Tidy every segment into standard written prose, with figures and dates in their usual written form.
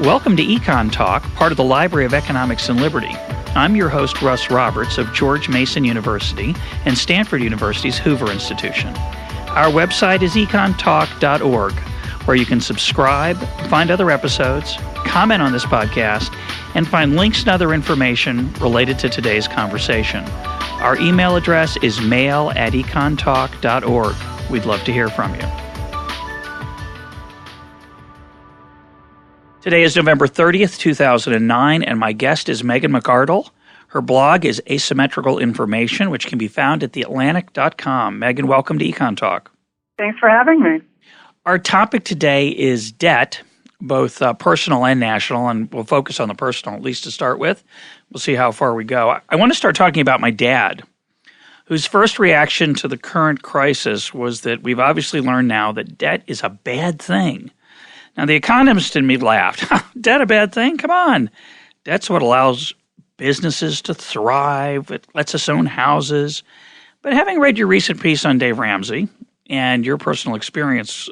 Welcome to EconTalk, part of the Library of Economics and Liberty. I'm your host, Russ Roberts of George Mason University and Stanford University's Hoover Institution. Our website is econtalk.org, where you can subscribe, find other episodes, comment on this podcast, and find links and other information related to today's conversation. Our email address is mail@econtalk.org. We'd love to hear from you. Today is November 30th, 2009, and my guest is Megan McArdle. Her blog is Asymmetrical Information, which can be found at theatlantic.com. Megan, welcome to EconTalk. Thanks for having me. Our topic today is debt, both personal and national, and we'll focus on the personal, at least to start with. We'll see how far we go. I want to start talking about my dad, whose first reaction to the current crisis was that we've obviously learned now that debt is a bad thing. Now, the economist in me laughed. Debt a bad thing? Come on. Debt's what allows businesses to thrive. It lets us own houses. But having read your recent piece on Dave Ramsey and your personal experience,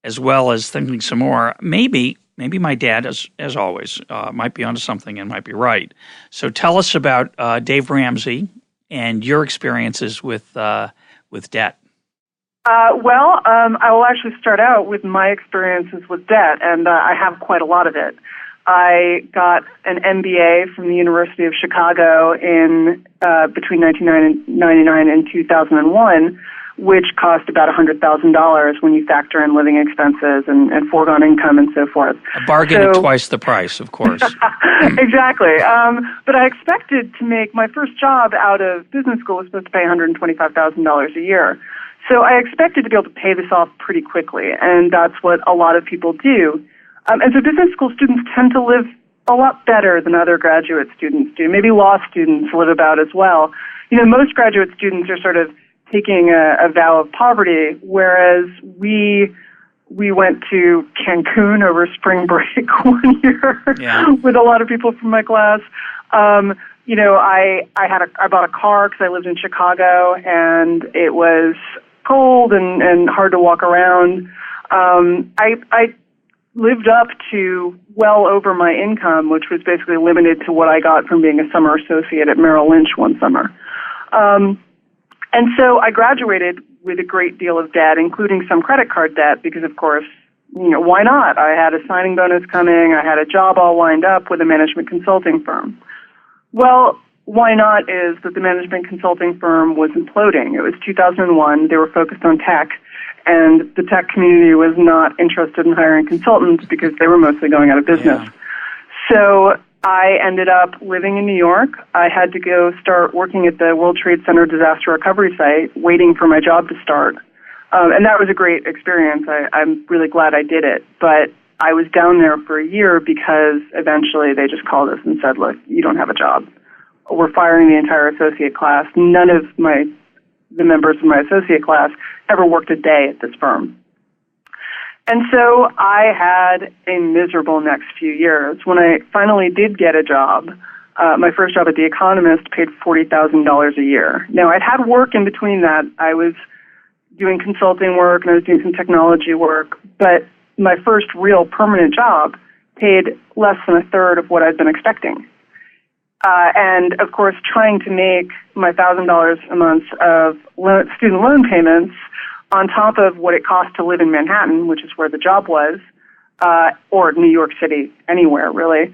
as well as thinking some more, maybe my dad, as always, might be onto something and might be right. So tell us about Dave Ramsey and your experiences with debt. I will actually start out with my experiences with debt, and I have quite a lot of it. I got an MBA from the University of Chicago in between 1999 and 2001, which cost about $100,000 when you factor in living expenses and foregone income and so forth. A bargain at twice the price, of course. Exactly. But I expected to make my first job out of business school was supposed to pay $125,000 a year. So I expected to be able to pay this off pretty quickly, and that's what a lot of people do. And so business school students tend to live a lot better than other graduate students do. Maybe law students live about as well. You know, most graduate students are sort of taking a vow of poverty, whereas we went to Cancun over spring break one year with a lot of people from my class. I bought a car because I lived in Chicago, and it was cold and hard to walk around. I lived up to well over my income, which was basically limited to what I got from being a summer associate at Merrill Lynch one summer. And so I graduated with a great deal of debt, including some credit card debt, because of course, why not? I had a signing bonus coming. I had a job all lined up with a management consulting firm. Well, why not is that the management consulting firm was imploding. It was 2001. They were focused on tech, and the tech community was not interested in hiring consultants because they were mostly going out of business. Yeah. So I ended up living in New York. I had to go start working at the World Trade Center disaster recovery site, waiting for my job to start. And that was a great experience. I'm really glad I did it. But I was down there for a year because eventually they just called us and said, look, you don't have a job. We're firing the entire associate class. None of the members of my associate class ever worked a day at this firm. And so I had a miserable next few years. When I finally did get a job, my first job at The Economist paid $40,000 a year. Now, I'd had work in between that. I was doing consulting work and I was doing some technology work, but my first real permanent job paid less than a third of what I'd been expecting. And, of course, trying to make my $1,000 a month of student loan payments on top of what it cost to live in Manhattan, which is where the job was, or New York City, anywhere, really.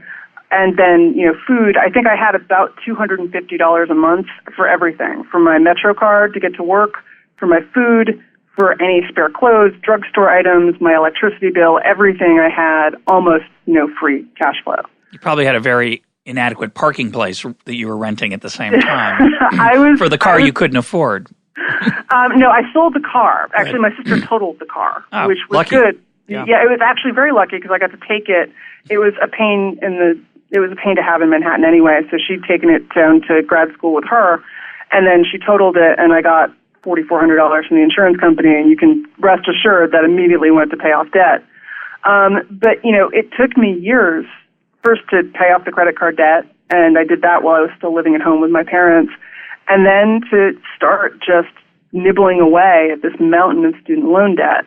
And then, food. I think I had about $250 a month for everything, from my Metro card to get to work, for my food, for any spare clothes, drugstore items, my electricity bill, everything I had, almost no free cash flow. You probably had a very inadequate parking place that you were renting at the same time for the car you couldn't afford. No, I sold the car. Actually, my sister totaled the car, which was lucky. good. Yeah, it was actually very lucky because I got to take it. It was a pain to have in Manhattan anyway. So she'd taken it down to grad school with her, and then she totaled it, and I got $4,400 from the insurance company. And you can rest assured that immediately went to pay off debt. But it took me years first to pay off the credit card debt, and I did that while I was still living at home with my parents, and then to start just nibbling away at this mountain of student loan debt.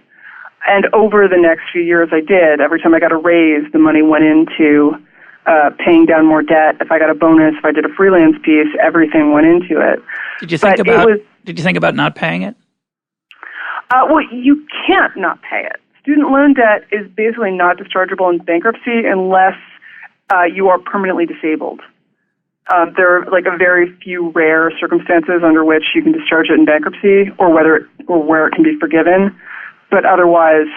And over the next few years, I did. Every time I got a raise, the money went into paying down more debt. If I got a bonus, if I did a freelance piece, everything went into it. Did you think about not paying it? Well, you can't not pay it. Student loan debt is basically not dischargeable in bankruptcy unless you are permanently disabled. There are like a very few rare circumstances under which you can discharge it in bankruptcy, or where it can be forgiven. But otherwise,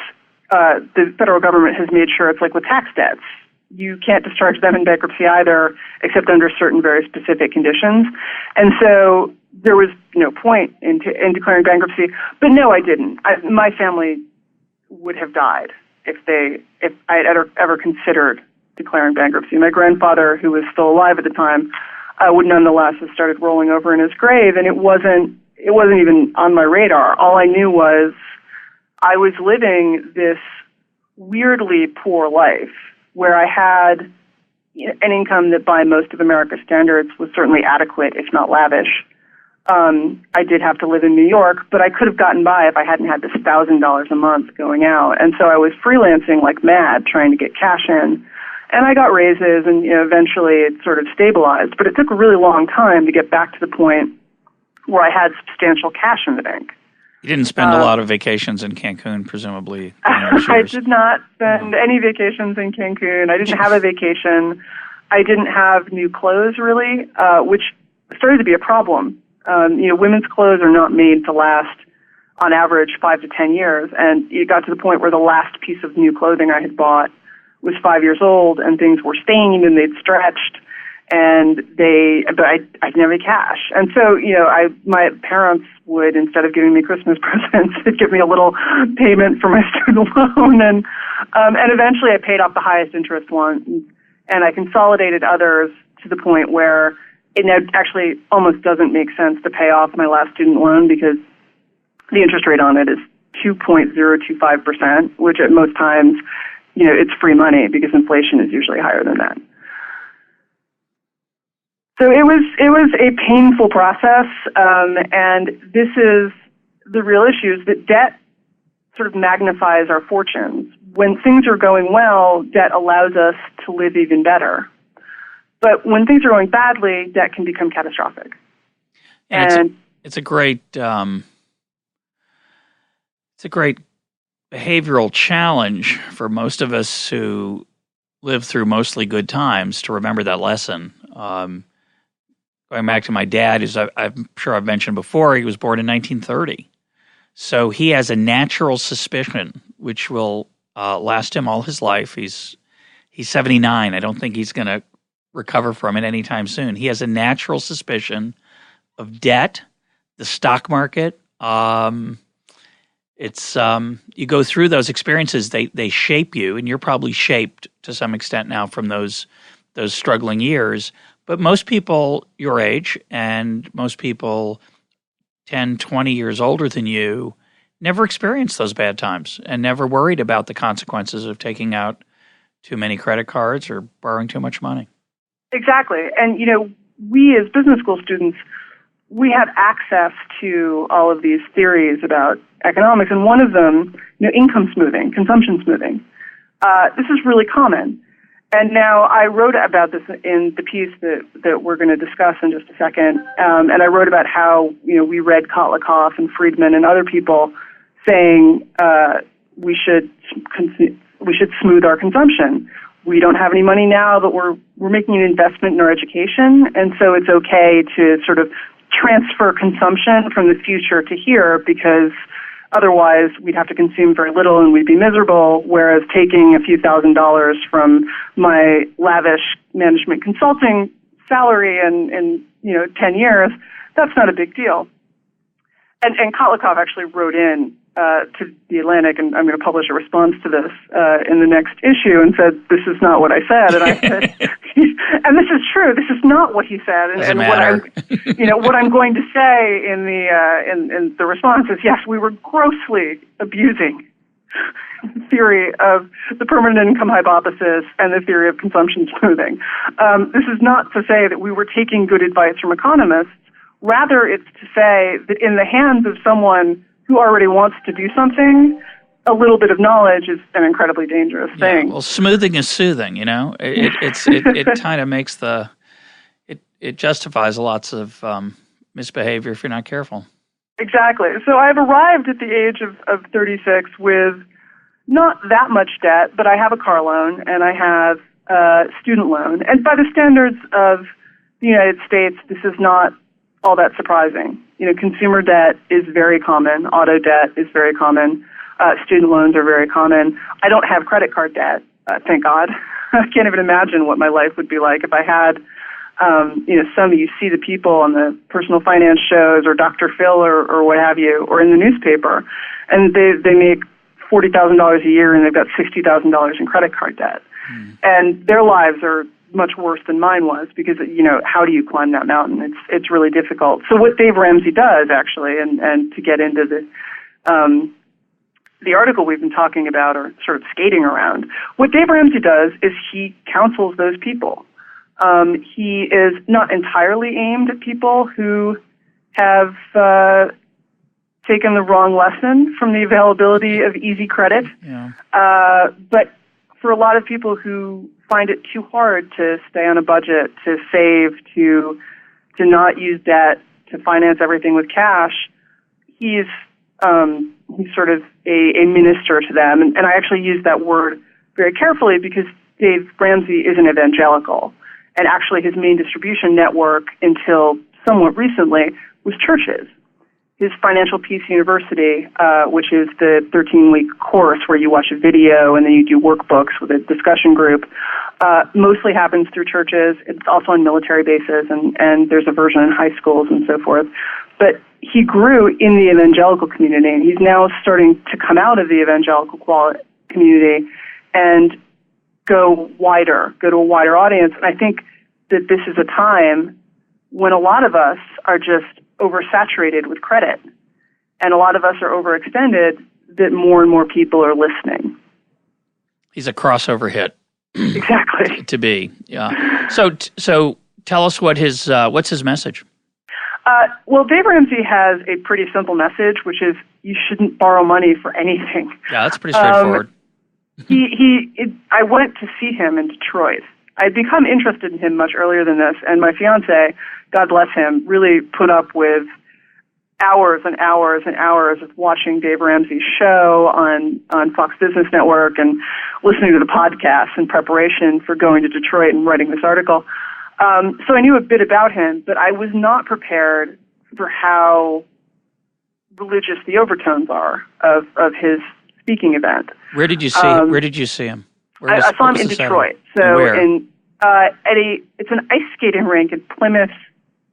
the federal government has made sure it's like with tax debts. You can't discharge them in bankruptcy either, except under certain very specific conditions. And so there was no point in declaring bankruptcy. But no, I didn't. My family would have died if I had ever considered declaring bankruptcy. My grandfather, who was still alive at the time, would nonetheless have started rolling over in his grave, and it wasn't even on my radar. All I knew was I was living this weirdly poor life where I had an income that by most of America's standards was certainly adequate, if not lavish. I did have to live in New York, but I could have gotten by if I hadn't had this $1,000 a month going out. And so I was freelancing like mad, trying to get cash in. And I got raises, and eventually it sort of stabilized. But it took a really long time to get back to the point where I had substantial cash in the bank. You didn't spend a lot of vacations in Cancun, presumably. I did not spend any vacations in Cancun. I didn't have a vacation. I didn't have new clothes, really, which started to be a problem. Women's clothes are not made to last, on average, 5 to 10 years. And it got to the point where the last piece of new clothing I had bought was 5 years old, and things were stained and they'd stretched. But I didn't have any cash. And so, my parents would, instead of giving me Christmas presents, they'd give me a little payment for my student loan. And eventually I paid off the highest interest one, and I consolidated others to the point where it now actually almost doesn't make sense to pay off my last student loan because the interest rate on it is 2.025%, which at most times, it's free money because inflation is usually higher than that. So it was a painful process, and this is the real issue, is that debt sort of magnifies our fortunes. When things are going well, debt allows us to live even better. But when things are going badly, debt can become catastrophic. And it's a great behavioral challenge for most of us who live through mostly good times to remember that lesson. Going back to my dad, as I'm sure I've mentioned before, he was born in 1930. So he has a natural suspicion, which will last him all his life. He's 79. I don't think he's going to recover from it anytime soon. He has a natural suspicion of debt, the stock market. You go through those experiences, they shape you, and you're probably shaped to some extent now from those struggling years. But most people your age and most people 10, 20 years older than you never experienced those bad times and never worried about the consequences of taking out too many credit cards or borrowing too much money. Exactly. And, we as business school students, we have access to all of these theories about economics. And one of them, income smoothing, consumption smoothing. This is really common. And now I wrote about this in the piece that we're going to discuss in just a second. And I wrote about how, we read Kotlikoff and Friedman and other people saying we should smooth our consumption. We don't have any money now, but we're making an investment in our education. And so it's okay to sort of transfer consumption from the future to here because otherwise, we'd have to consume very little and we'd be miserable, whereas taking a few $1,000s from my lavish management consulting salary in 10 years, that's not a big deal. And Kotlikoff actually wrote in to The Atlantic, and I'm going to publish a response to this in the next issue, and said, this is not what I said. And I said, and this is true, this is not what he said. And what I'm going to say in the response is, yes, we were grossly abusing the theory of the permanent income hypothesis and the theory of consumption smoothing. This is not to say that we were taking good advice from economists. Rather, it's to say that in the hands of someone who already wants to do something, a little bit of knowledge is an incredibly dangerous thing. Well, smoothing is soothing, it kind of makes it justifies lots of misbehavior if you're not careful. Exactly. So I've arrived at the age of 36 with not that much debt, but I have a car loan and I have a student loan. And by the standards of the United States, this is not all that surprising. Consumer debt is very common. Auto debt is very common. Student loans are very common. I don't have credit card debt, thank God. I can't even imagine what my life would be like if I had, you see the people on the personal finance shows or Dr. Phil or what have you, or in the newspaper, and they make $40,000 a year and they've got $60,000 in credit card debt. And their lives are much worse than mine was because, how do you climb that mountain? It's really difficult. So what Dave Ramsey does, actually, and to get into the article we've been talking about or sort of skating around, what Dave Ramsey does is he counsels those people. He is not entirely aimed at people who have taken the wrong lesson from the availability of easy credit, but for a lot of people who find it too hard to stay on a budget, to save, to not use debt, to finance everything with cash, he's sort of a minister to them. And I actually use that word very carefully because Dave Ramsey is an evangelical. And actually his main distribution network until somewhat recently was churches. His Financial Peace University, which is the 13-week course where you watch a video and then you do workbooks with a discussion group, mostly happens through churches. It's also on military bases, and there's a version in high schools and so forth. But he grew in the evangelical community, and he's now starting to come out of the evangelical community and go to a wider audience. And I think that this is a time when a lot of us are just oversaturated with credit, and a lot of us are overextended, that more and more people are listening. He's a crossover hit. Exactly. To be, yeah. So tell us what's his message? Well, Dave Ramsey has a pretty simple message, which is you shouldn't borrow money for anything. Yeah, that's pretty straightforward. I went to see him in Detroit. I'd become interested in him much earlier than this, and my fiance, God bless him, really put up with hours and hours and hours of watching Dave Ramsey's show on Fox Business Network and listening to the podcast in preparation for going to Detroit and writing this article. So I knew a bit about him, but I was not prepared for how religious the overtones are of his speaking event. Where did you see him? I saw him in Detroit. So it's an ice skating rink in Plymouth,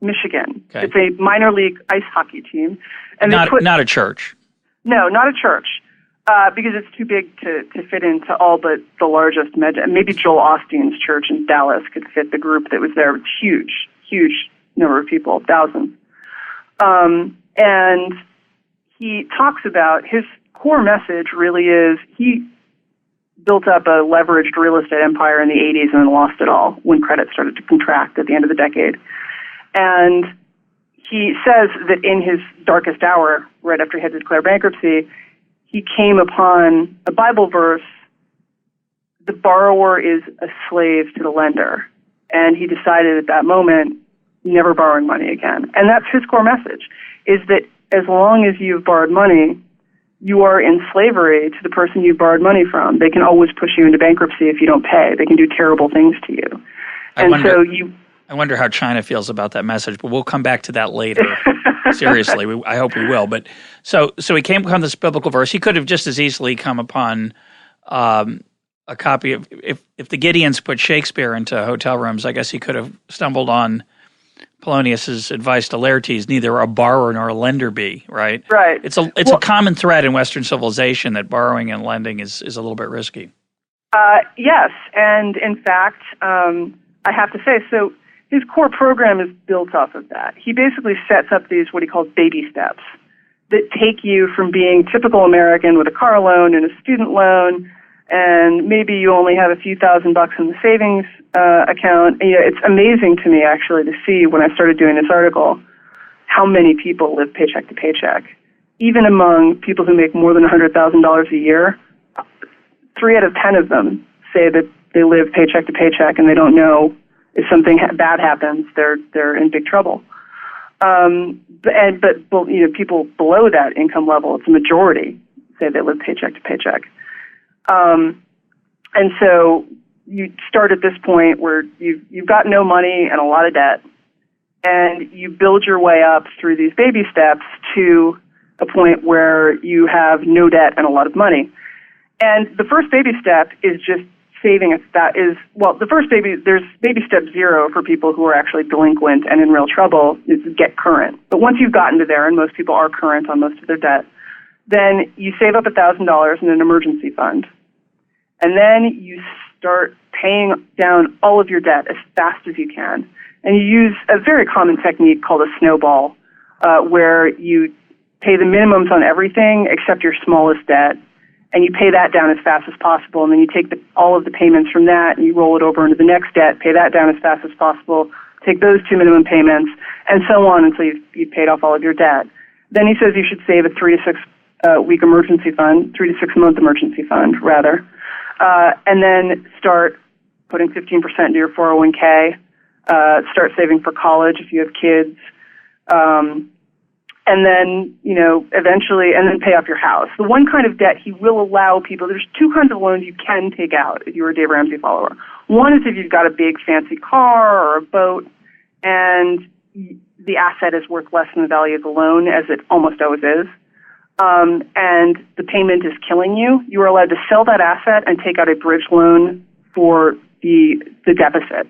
Michigan. Okay. It's a minor league ice hockey team, and not a church. No, not a church, because it's too big to fit into all but the largest maybe Joel Osteen's church in Dallas could fit the group that was there. It's huge number of people, thousands. And he talks about his core message really is he built up a leveraged real estate empire in the 80s and then lost it all when credit started to contract at the end of the decade. And he says that in his darkest hour, right after he had to declare bankruptcy, he came upon a Bible verse, the borrower is a slave to the lender. And he decided at that moment, never borrowing money again. And that's his core message, is that as long as you've borrowed money, you are in slavery to the person you borrowed money from. They can always push you into bankruptcy if you don't pay. They can do terrible things to you. I wonder how China feels about that message, but we'll come back to that later. Seriously, I hope we will. But so he came upon this biblical verse. He could have just as easily come upon a copy of if the Gideons put Shakespeare into hotel rooms. I guess he could have stumbled on Polonius's advice to Laertes: neither a borrower nor a lender be. Right. Right. It's a common thread in Western civilization that borrowing and lending is a little bit risky. Yes, and in fact, I have to say so. His core program is built off of that. He basically sets up these, what he calls baby steps, that take you from being typical American with a car loan and a student loan, and maybe you only have a few $1,000 in the savings account. It's amazing to me, actually, to see when I started doing this article how many people live paycheck to paycheck. even among people who make more than $100,000 a year, 3 out of 10 of them say that they live paycheck to paycheck and they don't know if something bad happens, they're in big trouble. But people below that income level, it's a majority, say they live paycheck to paycheck. And so you start at this point where you've got no money and a lot of debt, and you build your way up through these baby steps to a point where you have no debt and a lot of money. And the first baby step is just saving there's baby step 0 for people who are actually delinquent and in real trouble is get current. But once you've gotten to there, and most people are current on most of their debt, then you save up $1,000 in an emergency fund. And then you start paying down all of your debt as fast as you can. And you use a very common technique called a snowball, where you pay the minimums on everything except your smallest debt, and you pay that down as fast as possible, and then you take all of the payments from that and you roll it over into the next debt, pay that down as fast as possible, take those 2 minimum payments, and so on until you've paid off all of your debt. Then he says you should save a 3 to 6 week emergency fund, 3 to 6 month emergency fund, rather, and then start putting 15% into your 401k, start saving for college if you have kids, and then, eventually, and then pay off your house. The one kind of debt he will allow people, there's 2 kinds of loans you can take out if you're a Dave Ramsey follower. One is if you've got a big fancy car or a boat, and the asset is worth less than the value of the loan, as it almost always is, and the payment is killing you. You are allowed to sell that asset and take out a bridge loan for the deficit.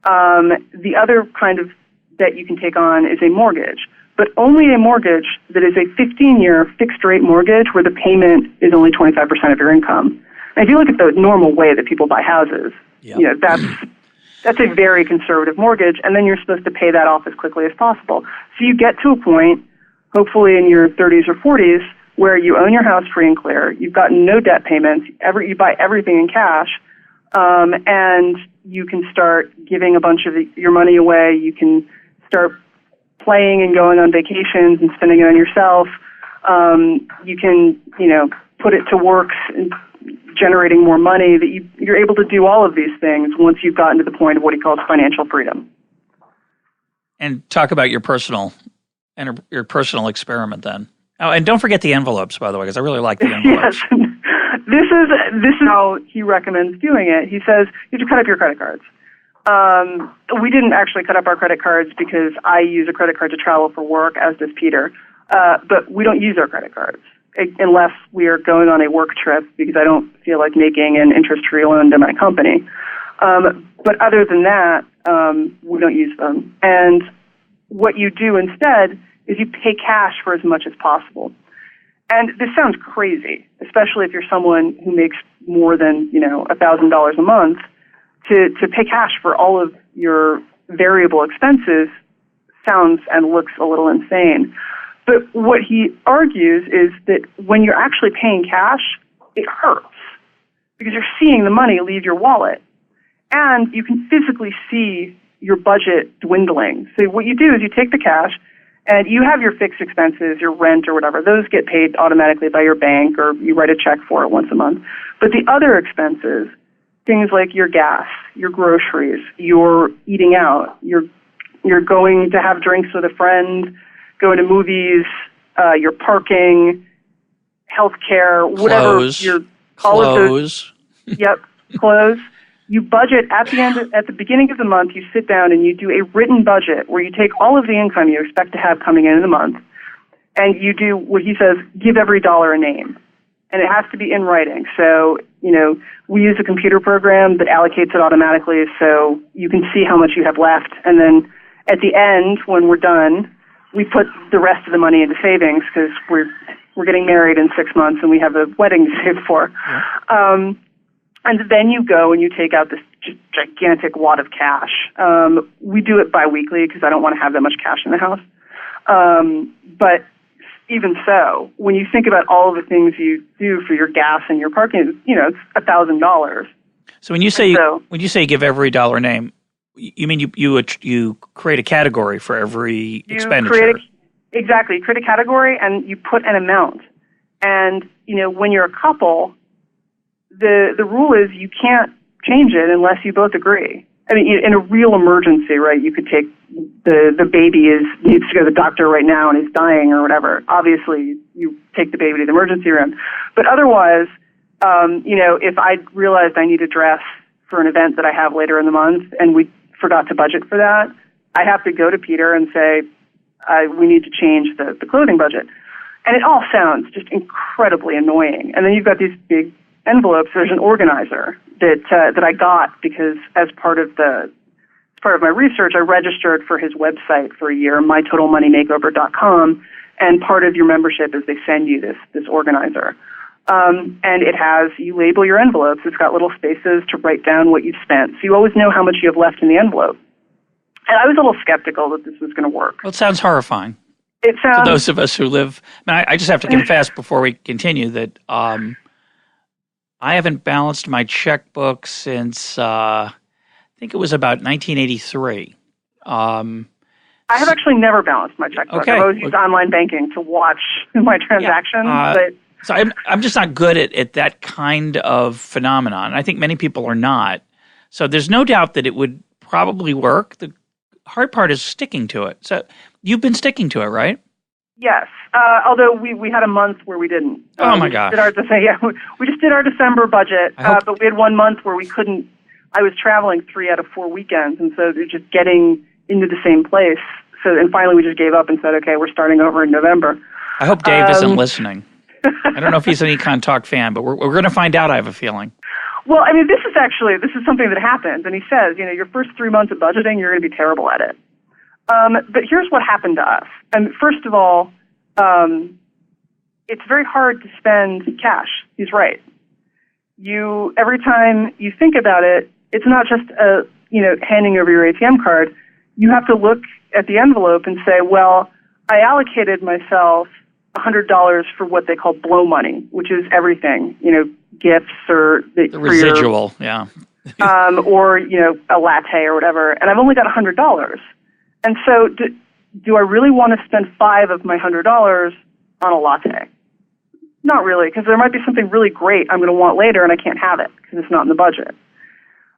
The other kind of debt you can take on is a mortgage, but only a mortgage that is a 15-year fixed-rate mortgage where the payment is only 25% of your income. And if you look at the normal way that people buy houses, that's a very conservative mortgage, and then you're supposed to pay that off as quickly as possible. So you get to a point, hopefully in your 30s or 40s, where you own your house free and clear, you've got no debt payments, you buy everything in cash, and you can start giving a bunch of your money away. You can start playing and going on vacations and spending it on yourself. You can, put it to work and generating more money. That you're able to do all of these things once you've gotten to the point of what he calls financial freedom. And talk about your personal experiment then. Oh, and don't forget the envelopes, by the way, because I really like the envelopes. Yes. This is how he recommends doing it. He says you have to cut up your credit cards. We didn't actually cut up our credit cards because I use a credit card to travel for work, as does Peter. But we don't use our credit cards unless we are going on a work trip because I don't feel like making an interest-free loan to my company. But other than that, we don't use them. And what you do instead is you pay cash for as much as possible. And this sounds crazy, especially if you're someone who makes more than, $1,000 a month. To pay cash for all of your variable expenses sounds and looks a little insane. But what he argues is that when you're actually paying cash, it hurts because you're seeing the money leave your wallet. And you can physically see your budget dwindling. So what you do is you take the cash and you have your fixed expenses, your rent or whatever. Those get paid automatically by your bank or you write a check for it once a month. But the other expenses, things like your gas, your groceries, your eating out, you're going to have drinks with a friend, going to movies, your parking, healthcare, whatever. Clothes. Yep, clothes. You budget at the beginning of the month. You sit down and you do a written budget where you take all of the income you expect to have coming in the month, and you do what he says: give every dollar a name, and it has to be in writing. So we use a computer program that allocates it automatically, so you can see how much you have left, and then at the end, when we're done, we put the rest of the money into savings because we're getting married in 6 months and we have a wedding to save for. Yeah. And then you go and you take out this gigantic wad of cash. We do it biweekly because I don't want to have that much cash in the house. But even so, when you think about all of the things you do for your gas and your parking, it's $1,000. So when you say give every dollar a name, you mean you create a category for every expenditure? Exactly. You create a category and you put an amount. And, when you're a couple, the rule is you can't change it unless you both agree. I mean, in a real emergency, right, you could take the baby needs to go to the doctor right now and is dying or whatever. Obviously, you take the baby to the emergency room. But otherwise, if I realized I need a dress for an event that I have later in the month and we forgot to budget for that, I have to go to Peter and say, we need to change the clothing budget. And it all sounds just incredibly annoying. And then you've got these big envelopes. There's an organizer that I got because as part of my research, I registered for his website for a year, mytotalmoneymakeover.com, and part of your membership is they send you this organizer. And you label your envelopes. It's got little spaces to write down what you've spent. So you always know how much you have left in the envelope. And I was a little skeptical that this was going to work. Well, it sounds horrifying. It sounds... To those of us who live... I just have to confess before we continue that I haven't balanced my checkbook since, I think it was about 1983. I have actually never balanced my checkbook. Okay. I've always used online banking to watch my transactions. So I'm just not good at that kind of phenomenon. I think many people are not. So there's no doubt that it would probably work. The hard part is sticking to it. So you've been sticking to it, right? Yes. Although we had a month where we didn't. Oh my gosh. We just did our December budget, but we had 1 month where we couldn't. I was traveling 3 out of 4 weekends, and so they're just getting into the same place. And finally we just gave up and said, okay, we're starting over in November. I hope Dave isn't listening. I don't know if he's an EconTalk fan, but we're going to find out, I have a feeling. Well, I mean, this is something that happens, and he says, your first 3 months of budgeting, you're going to be terrible at it. But here's what happened to us. And first of all, it's very hard to spend cash. He's right. Every time you think about it, it's not just handing over your ATM card. You have to look at the envelope and say, well, I allocated myself $100 for what they call blow money, which is everything, gifts or the residual, yeah. or, a latte or whatever. And I've only got $100. And so do I really want to spend $5 of my $100 on a latte? Not really, because there might be something really great I'm going to want later and I can't have it because it's not in the budget.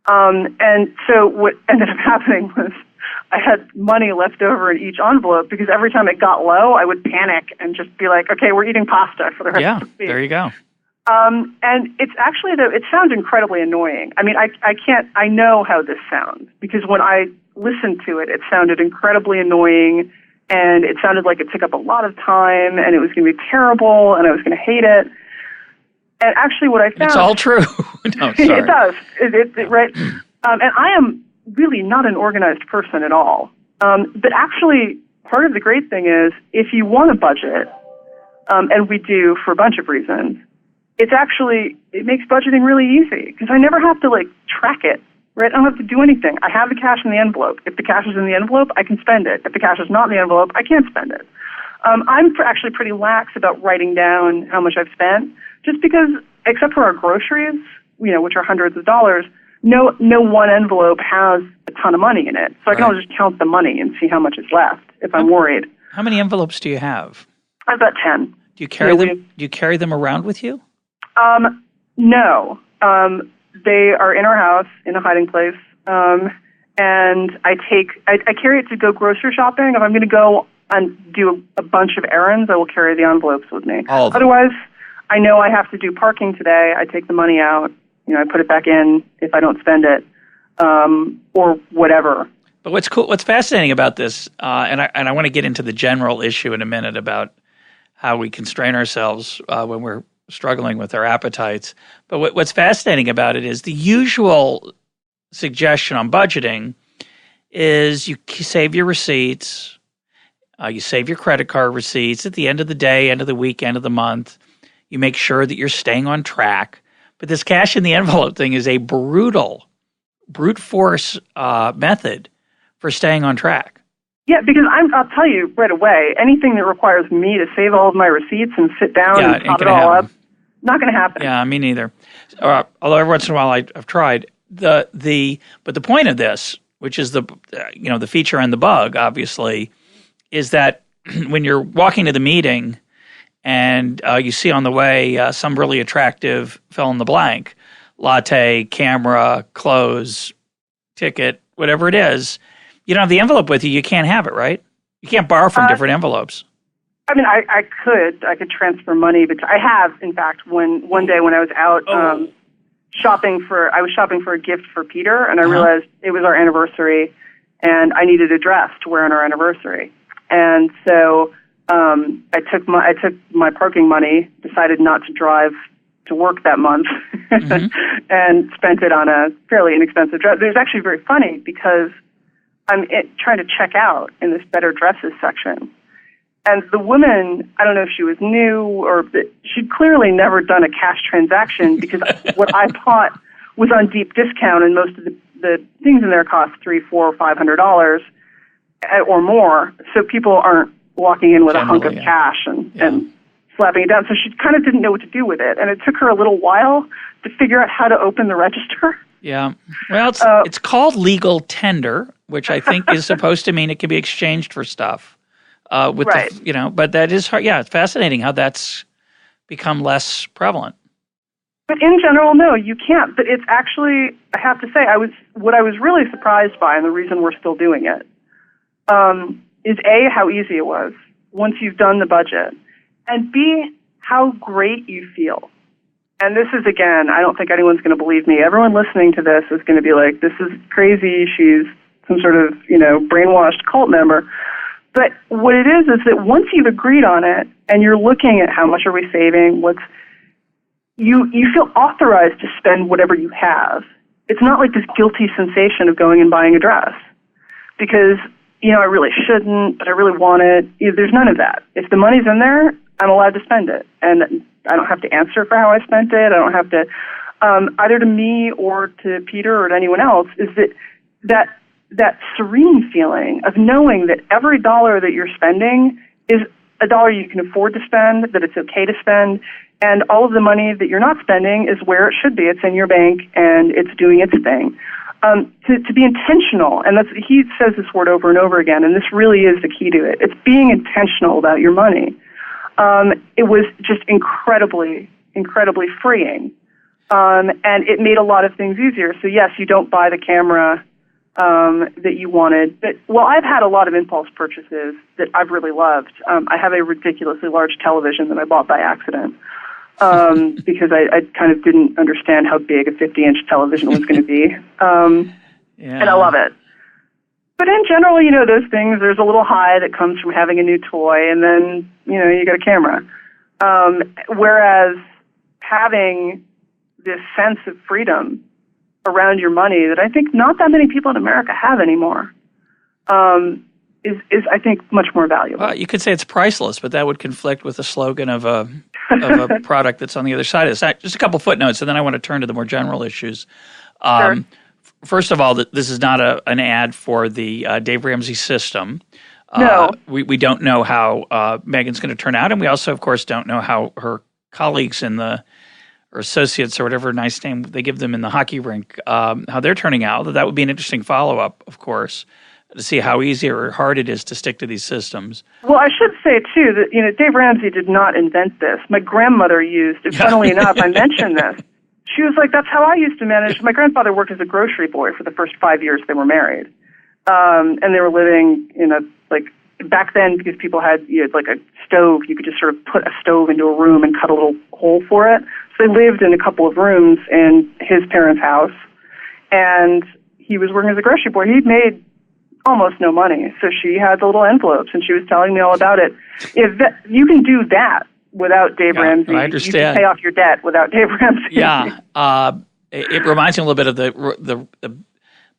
And so what ended up happening was I had money left over in each envelope because every time it got low, I would panic and just be like, okay, we're eating pasta for the rest of the week. There you go. And it's actually, it sounds incredibly annoying. I mean, I know how this sounds because when I listened to it, it sounded incredibly annoying and it sounded like it took up a lot of time and it was going to be terrible and I was going to hate it. And actually what I found... It's all true. No, sorry. It does. Right? And I am really not an organized person at all. But actually, part of the great thing is if you want a budget, and we do for a bunch of reasons, it makes budgeting really easy because I never have to track it, right? I don't have to do anything. I have the cash in the envelope. If the cash is in the envelope, I can spend it. If the cash is not in the envelope, I can't spend it. I'm actually pretty lax about writing down how much I've spent just because, except for our groceries, which are hundreds of dollars, no one envelope has a ton of money in it. So I can always just count the money and see how much is left if I'm worried. How many envelopes do you have? I've got 10. Do you carry them? Do you carry them around with you? No. They are in our house in a hiding place. And I carry it to go grocery shopping. If I'm going to go and do a bunch of errands, I will carry the envelopes with me. Otherwise, I know I have to do parking today. I take the money out. I put it back in if I don't spend it, or whatever. But what's fascinating about this, and I want to get into the general issue in a minute about how we constrain ourselves when we're struggling with our appetites. But what's fascinating about it is the usual suggestion on budgeting is you save your receipts, you save your credit card receipts at the end of the day, end of the week, end of the month. You make sure that you're staying on track. But this cash in the envelope thing is a brute force method for staying on track. Yeah, because I'll tell you right away, anything that requires me to save all of my receipts and sit down and top it all up, not going to happen. Yeah, me neither. Although every once in a while I've tried. But the point of this, which is the feature and the bug, obviously, is that when you're walking to the meeting and you see on the way some really attractive fill in the blank, latte, camera, clothes, ticket, whatever it is, you don't have the envelope with you, you can't have it, right? You can't borrow from different envelopes. I mean, I could transfer money, but I have, in fact, one day when I was out shopping for a gift for Peter, and I realized it was our anniversary, and I needed a dress to wear on our anniversary, and so I took my parking money, decided not to drive to work that month, and spent it on a fairly inexpensive dress. It was actually very funny because I'm trying to check out in this better dresses section. And the woman, I don't know if she was new or she'd clearly never done a cash transaction because what I bought was on deep discount, and most of the things in there cost $300, $400, $500 or more. So people aren't walking in with a hunk of cash and slapping it down. So she kind of didn't know what to do with it, and it took her a little while to figure out how to open the register. Yeah. Well, it's called legal tender, which I think is supposed to mean it can be exchanged for stuff. Right. But that is hard. Yeah, it's fascinating how that's become less prevalent. But in general, no, you can't. But it's actually, I have to say, what I was really surprised by, and the reason we're still doing it, is A, how easy it was once you've done the budget, and B, how great you feel. And this is, again, I don't think anyone's going to believe me. Everyone listening to this is going to be like, this is crazy. She's some sort of, brainwashed cult member. But what it is that once you've agreed on it and you're looking at how much are we saving, you feel authorized to spend whatever you have. It's not like this guilty sensation of going and buying a dress because, I really shouldn't, but I really want it. There's none of that. If the money's in there, I'm allowed to spend it. And I don't have to answer for how I spent it. I don't have to, either to me or to Peter or to anyone else, is that serene feeling of knowing that every dollar that you're spending is a dollar you can afford to spend, that it's okay to spend, and all of the money that you're not spending is where it should be. It's in your bank, and it's doing its thing. To be intentional, and he says this word over and over again, and this really is the key to it. It's being intentional about your money. It was just incredibly, incredibly freeing, and it made a lot of things easier. So yes, you don't buy the camera that you wanted. But, I've had a lot of impulse purchases that I've really loved. I have a ridiculously large television that I bought by accident because I kind of didn't understand how big a 50-inch television was going to be. And I love it. But in general, those things, there's a little high that comes from having a new toy, and then, you get a camera. Whereas having this sense of freedom around your money that I think not that many people in America have anymore, is I think much more valuable. You could say it's priceless, but that would conflict with the slogan of a product that's on the other side of this. Just a couple footnotes, and then I want to turn to the more general issues. Sure. First of all, this is not an ad for the Dave Ramsey system. No. We don't know how Megan's going to turn out, and we also, of course, don't know how her colleagues or associates or whatever nice name they give them in the hockey rink, how they're turning out. That would be an interesting follow-up, of course, to see how easy or hard it is to stick to these systems. Well, I should say, too, that Dave Ramsey did not invent this. My grandmother used it. Funnily enough, I mentioned this. She was like, that's how I used to manage. My grandfather worked as a grocery boy for the first 5 years they were married. And they were living in back then, because people had a stove, you could just sort of put a stove into a room and cut a little hole for it. So they lived in a couple of rooms in his parents' house, and he was working as a grocery boy. He'd made almost no money, so she had the little envelopes, and she was telling me all about it. You can do that without Dave Ramsey. I understand. You can pay off your debt without Dave Ramsey. Yeah. It reminds me a little bit of the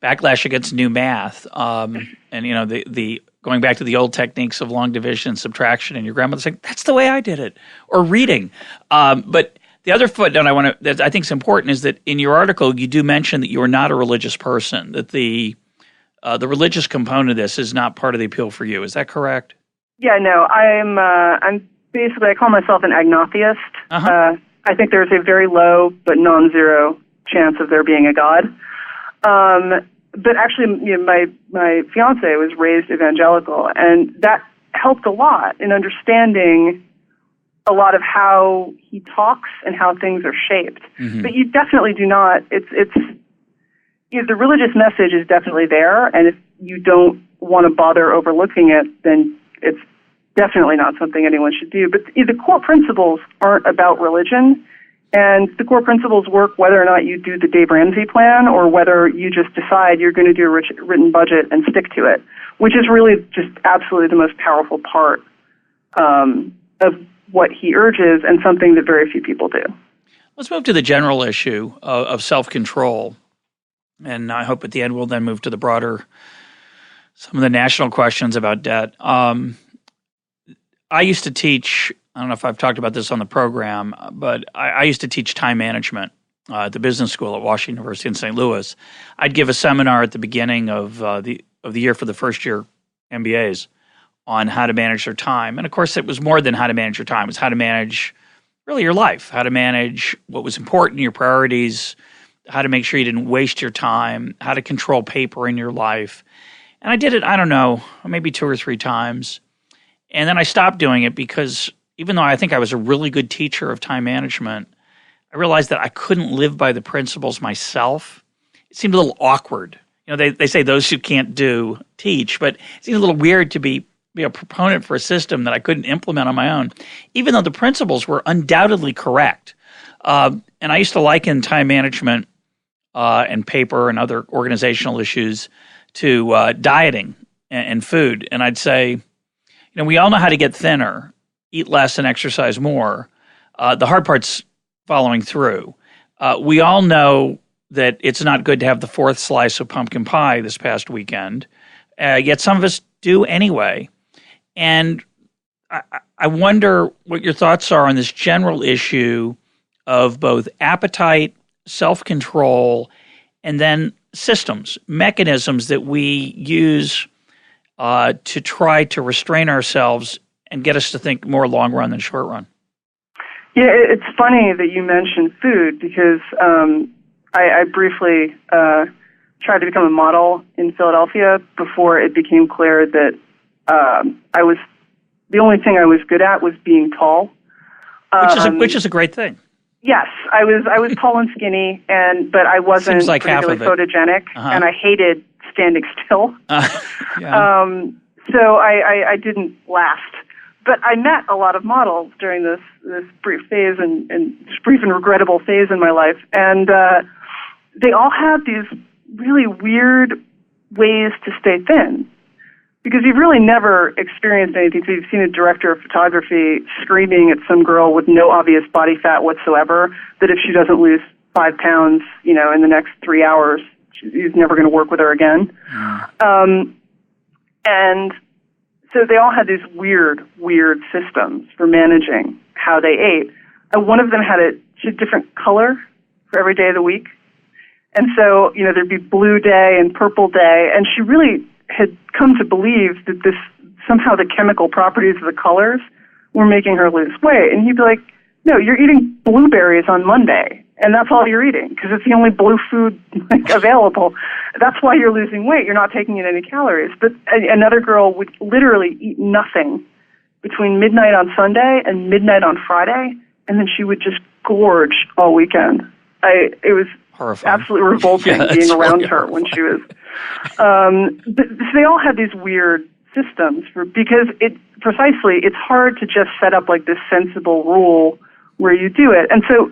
backlash against new math, and the going back to the old techniques of long division and subtraction, and your grandmother saying, that's the way I did it, or reading. But the other footnote that I think is important is that in your article you do mention that you are not a religious person, that the religious component of this is not part of the appeal for you. Is that correct? Yeah, no, I'm basically, I call myself an agnotheist. I think there's a very low but non-zero chance of there being a God. But actually, my fiance was raised evangelical, and that helped a lot in understanding a lot of how he talks and how things are shaped. Mm-hmm. But you definitely do not, the religious message is definitely there, and if you don't want to bother overlooking it, then it's definitely not something anyone should do. But the core principles aren't about religion, and the core principles work whether or not you do the Dave Ramsey plan or whether you just decide you're going to do a written budget and stick to it, which is really just absolutely the most powerful part of what he urges, and something that very few people do. Let's move to the general issue of self-control. And I hope at the end we'll then move to the broader, some of the national questions about debt. I used to teach, I don't know if I've talked about this on the program, but I used to teach time management at the business school at Washington University in St. Louis. I'd give a seminar at the beginning of the year for the first year MBAs on how to manage their time. And of course, it was more than how to manage your time. It was how to manage really your life, how to manage what was important, your priorities, how to make sure you didn't waste your time, how to control paper in your life. And I did it, I don't know, maybe 2 or 3 times. And then I stopped doing it because even though I think I was a really good teacher of time management, I realized that I couldn't live by the principles myself. It seemed a little awkward. You know, they say those who can't do teach, but it seemed a little weird to be a proponent for a system that I couldn't implement on my own, even though the principles were undoubtedly correct. And I used to liken time management and paper and other organizational issues to dieting and food. And I'd say, you know, we all know how to get thinner, eat less and exercise more. The hard part's following through. We all know that it's not good to have the 4th slice of pumpkin pie this past weekend, yet some of us do anyway. And I wonder what your thoughts are on this general issue of both appetite, self-control, and then systems, mechanisms that we use to try to restrain ourselves and get us to think more long run than short run. Yeah, it's funny that you mentioned food because I briefly tried to become a model in Philadelphia before it became clear that the only thing I was good at was being tall. Which is a great thing. Yes, I was tall and skinny, but I wasn't like particularly photogenic, and I hated standing still. Yeah. So I didn't last. But I met a lot of models during this brief phase and brief and regrettable phase in my life, and they all had these really weird ways to stay thin. Because you've really never experienced anything. So you've seen a director of photography screaming at some girl with no obvious body fat whatsoever that if she doesn't lose 5 pounds, you know, in the next 3 hours, he's never going to work with her again. And so they all had these weird systems for managing how they ate. And one of them had a different color for every day of the week. And so, you know, there'd be blue day and purple day. And she really had come to believe that somehow the chemical properties of the colors were making her lose weight. And he'd be like, no, you're eating blueberries on Monday, and that's all you're eating, because it's the only blue food available. That's why you're losing weight. You're not taking in any calories. But another girl would literally eat nothing between midnight on Sunday and midnight on Friday, and then she would just gorge all weekend. It was horrifying. Absolutely revolting being around her when she was... But they all had these weird systems because it's hard to just set up like this sensible rule where you do it. And so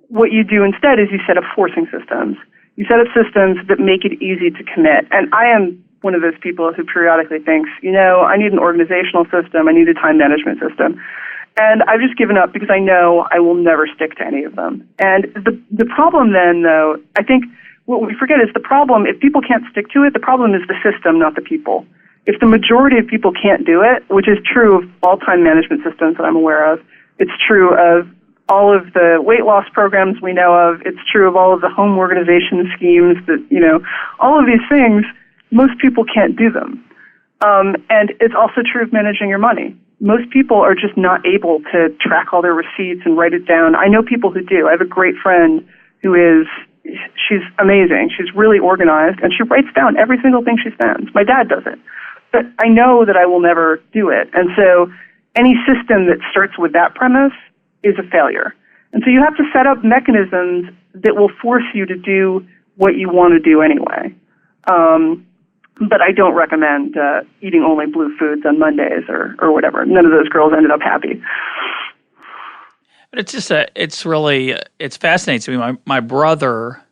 what you do instead is you set up forcing systems. You set up systems that make it easy to commit. And I am one of those people who periodically thinks, you know, I need an organizational system, I need a time management system. And I've just given up because I know I will never stick to any of them. And the problem then, though, I think what we forget is the problem, if people can't stick to it, the problem is the system, not the people. If the majority of people can't do it, which is true of all time management systems that I'm aware of, it's true of all of the weight loss programs we know of, it's true of all of the home organization schemes that, you know, all of these things, most people can't do them. And it's also true of managing your money. Most people are just not able to track all their receipts and write it down. I know people who do. I have a great friend she's amazing. She's really organized, and she writes down every single thing she spends. My dad does it. but I know that I will never do it. And so any system that starts with that premise is a failure. And so you have to set up mechanisms that will force you to do what you want to do anyway. But I don't recommend eating only blue foods on Mondays or whatever. None of those girls ended up happy. But it's just it's fascinating to me. My brother,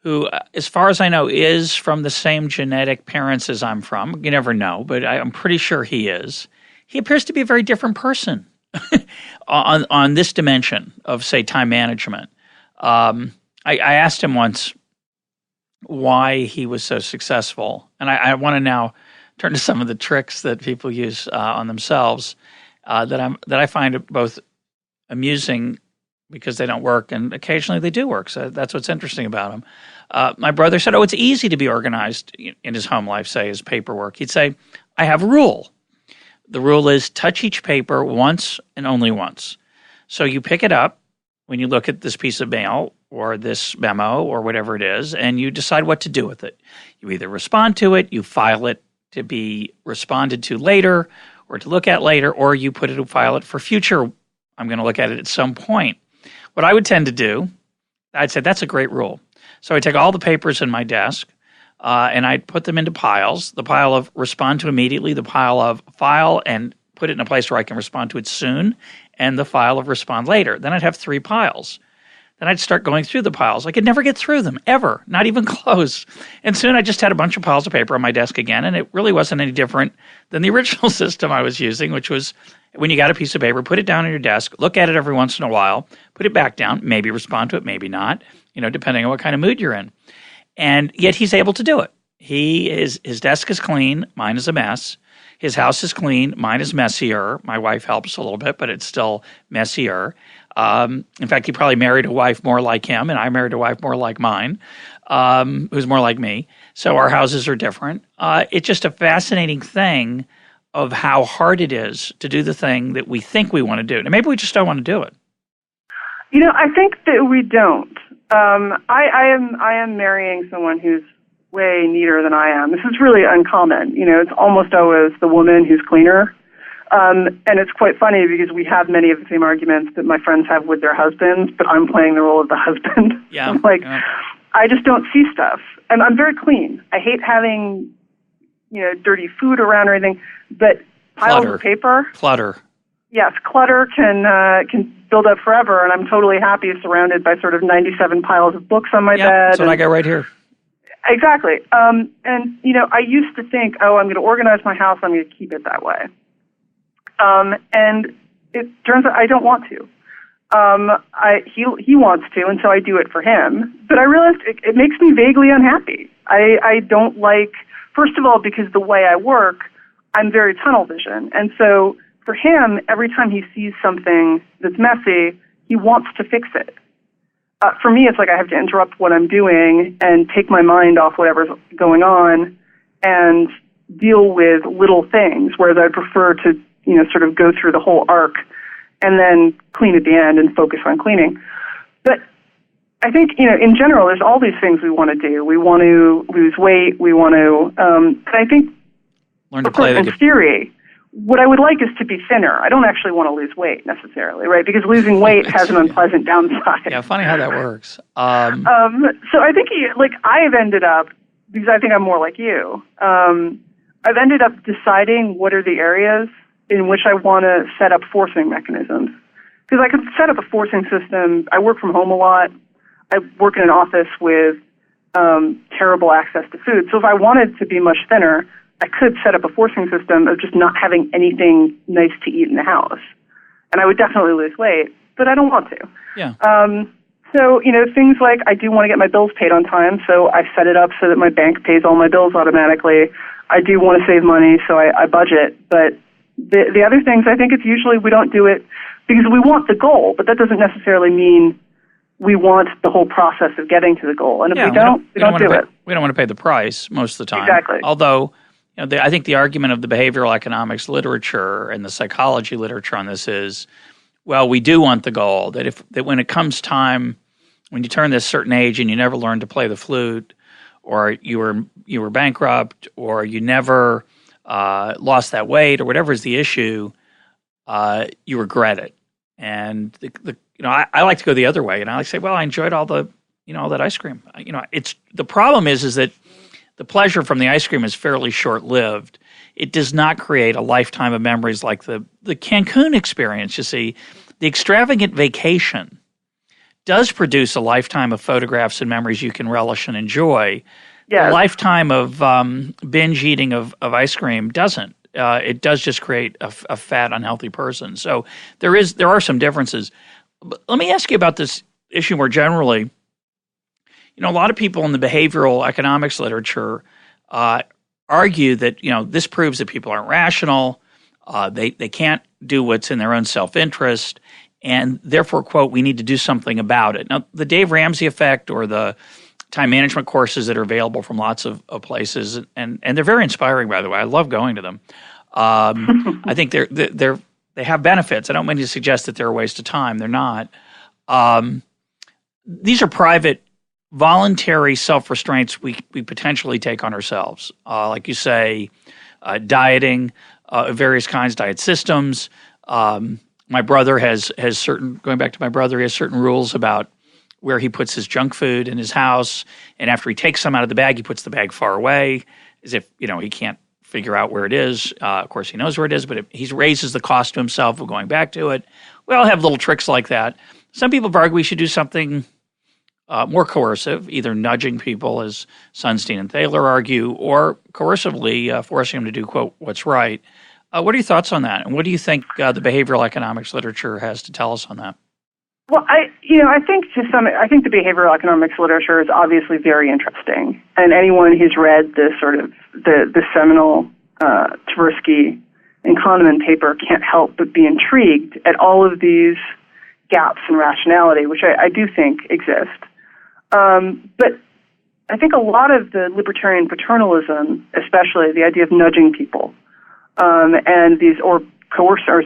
who, as far as I know, is from the same genetic parents as I'm from. You never know, but I'm pretty sure he is. He appears to be a very different person on this dimension of, say, time management. I asked him once why he was so successful, and I want to now turn to some of the tricks that people use on themselves that I find both amusing because they don't work, and occasionally they do work. So that's what's interesting about them. My brother said, it's easy to be organized in his home life, say his paperwork. He'd say, I have a rule. The rule is touch each paper once and only once. So you pick it up when you look at this piece of mail or this memo or whatever it is, and you decide what to do with it. You either respond to it, you file it to be responded to later or to look at later, or you file it for future. I'm going to look at it at some point. What I would tend to do, I'd say that's a great rule. So I take all the papers in my desk and I'd put them into piles, the pile of respond to immediately, the pile of file and put it in a place where I can respond to it soon, and the file of respond later. Then I'd have 3 piles. Then I'd start going through the piles. I could never get through them, ever, not even close. And soon I just had a bunch of piles of paper on my desk again, and it really wasn't any different than the original system I was using, which was when you got a piece of paper, put it down on your desk, look at it every once in a while, put it back down, maybe respond to it, maybe not, depending on what kind of mood you're in. And yet he's able to do it. His desk is clean, mine is a mess. His house is clean, mine is messier. My wife helps a little bit, but it's still messier. In fact, he probably married a wife more like him, and I married a wife more like mine, who's more like me. So our houses are different. It's just a fascinating thing of how hard it is to do the thing that we think we want to do. And maybe we just don't want to do it. I think that we don't. I am marrying someone who's way neater than I am. This is really uncommon. It's almost always the woman who's cleaner. And it's quite funny because we have many of the same arguments that my friends have with their husbands, but I'm playing the role of the husband. Yeah. I'm like, yeah. I just don't see stuff. And I'm very clean. I hate having, dirty food around or anything, but piles of paper. Clutter. Yes, clutter can build up forever, and I'm totally happy surrounded by sort of 97 piles of books on my bed. That's what I got right here. Exactly. And, I used to think, I'm going to organize my house, I'm going to keep it that way. And it turns out I don't want to. He wants to, and so I do it for him. But I realized it makes me vaguely unhappy. I don't like, first of all, because the way I work, I'm very tunnel vision. And so for him, every time he sees something that's messy, he wants to fix it. For me, it's like I have to interrupt what I'm doing and take my mind off whatever's going on and deal with little things, whereas I prefer to, sort of go through the whole arc and then clean at the end and focus on cleaning. But I think, in general, there's all these things we want to do. We want to lose weight. We want to, but I think, learn to play in theory, what I would like is to be thinner. I don't actually want to lose weight necessarily, right? Because losing weight has an unpleasant downside. Yeah, funny how that works. So I think, I've ended up, because I think I'm more like you, I've ended up deciding what are the areas in which I want to set up forcing mechanisms. Because I could set up a forcing system. I work from home a lot. I work in an office with terrible access to food. So if I wanted to be much thinner, I could set up a forcing system of just not having anything nice to eat in the house. And I would definitely lose weight, but I don't want to. Yeah. So, things like I do want to get my bills paid on time, so I set it up so that my bank pays all my bills automatically. I do want to save money, so I budget. But the other things, I think it's usually we don't do it because we want the goal, but that doesn't necessarily mean we want the whole process of getting to the goal. And if we don't do it. We don't want to pay the price most of the time. Exactly. Although, I think the argument of the behavioral economics literature and the psychology literature on this is, well, we do want the goal, that when it comes time, when you turn this certain age and you never learn to play the flute, or you were bankrupt, or you never lost that weight or whatever is the issue, you regret it. And I like to go the other way, and I like to say, well, I enjoyed all that ice cream. It's the problem is that the pleasure from the ice cream is fairly short-lived. It does not create a lifetime of memories like the Cancun experience. You see, the extravagant vacation does produce a lifetime of photographs and memories you can relish and enjoy. Yes. A lifetime of binge eating of ice cream doesn't. It does just create a fat, unhealthy person. So there are some differences. But let me ask you about this issue more generally. A lot of people in the behavioral economics literature argue that this proves that people aren't rational. They can't do what's in their own self-interest, and therefore, quote, we need to do something about it. Now, the Dave Ramsey effect or the time management courses that are available from lots of places, and they're very inspiring, by the way. I love going to them. I think they have benefits. I don't mean to suggest that they're a waste of time. They're not. These are private, voluntary self-restraints we potentially take on ourselves. Like you say, dieting, various kinds, diet systems. My brother has certain, going back to my brother, he has certain rules about where he puts his junk food in his house. And after he takes some out of the bag, he puts the bag far away as if, he can't figure out where it is. Of course, he knows where it is, but he raises the cost to himself of going back to it. We all have little tricks like that. Some people argue we should do something more coercive, either nudging people, as Sunstein and Thaler argue, or coercively forcing them to do, quote, what's right. What are your thoughts on that? And what do you think the behavioral economics literature has to tell us on that? Well, I think the behavioral economics literature is obviously very interesting, and anyone who's read the seminal Tversky and Kahneman paper can't help but be intrigued at all of these gaps in rationality, which I do think exist. But I think a lot of the libertarian paternalism, especially the idea of nudging people, and these or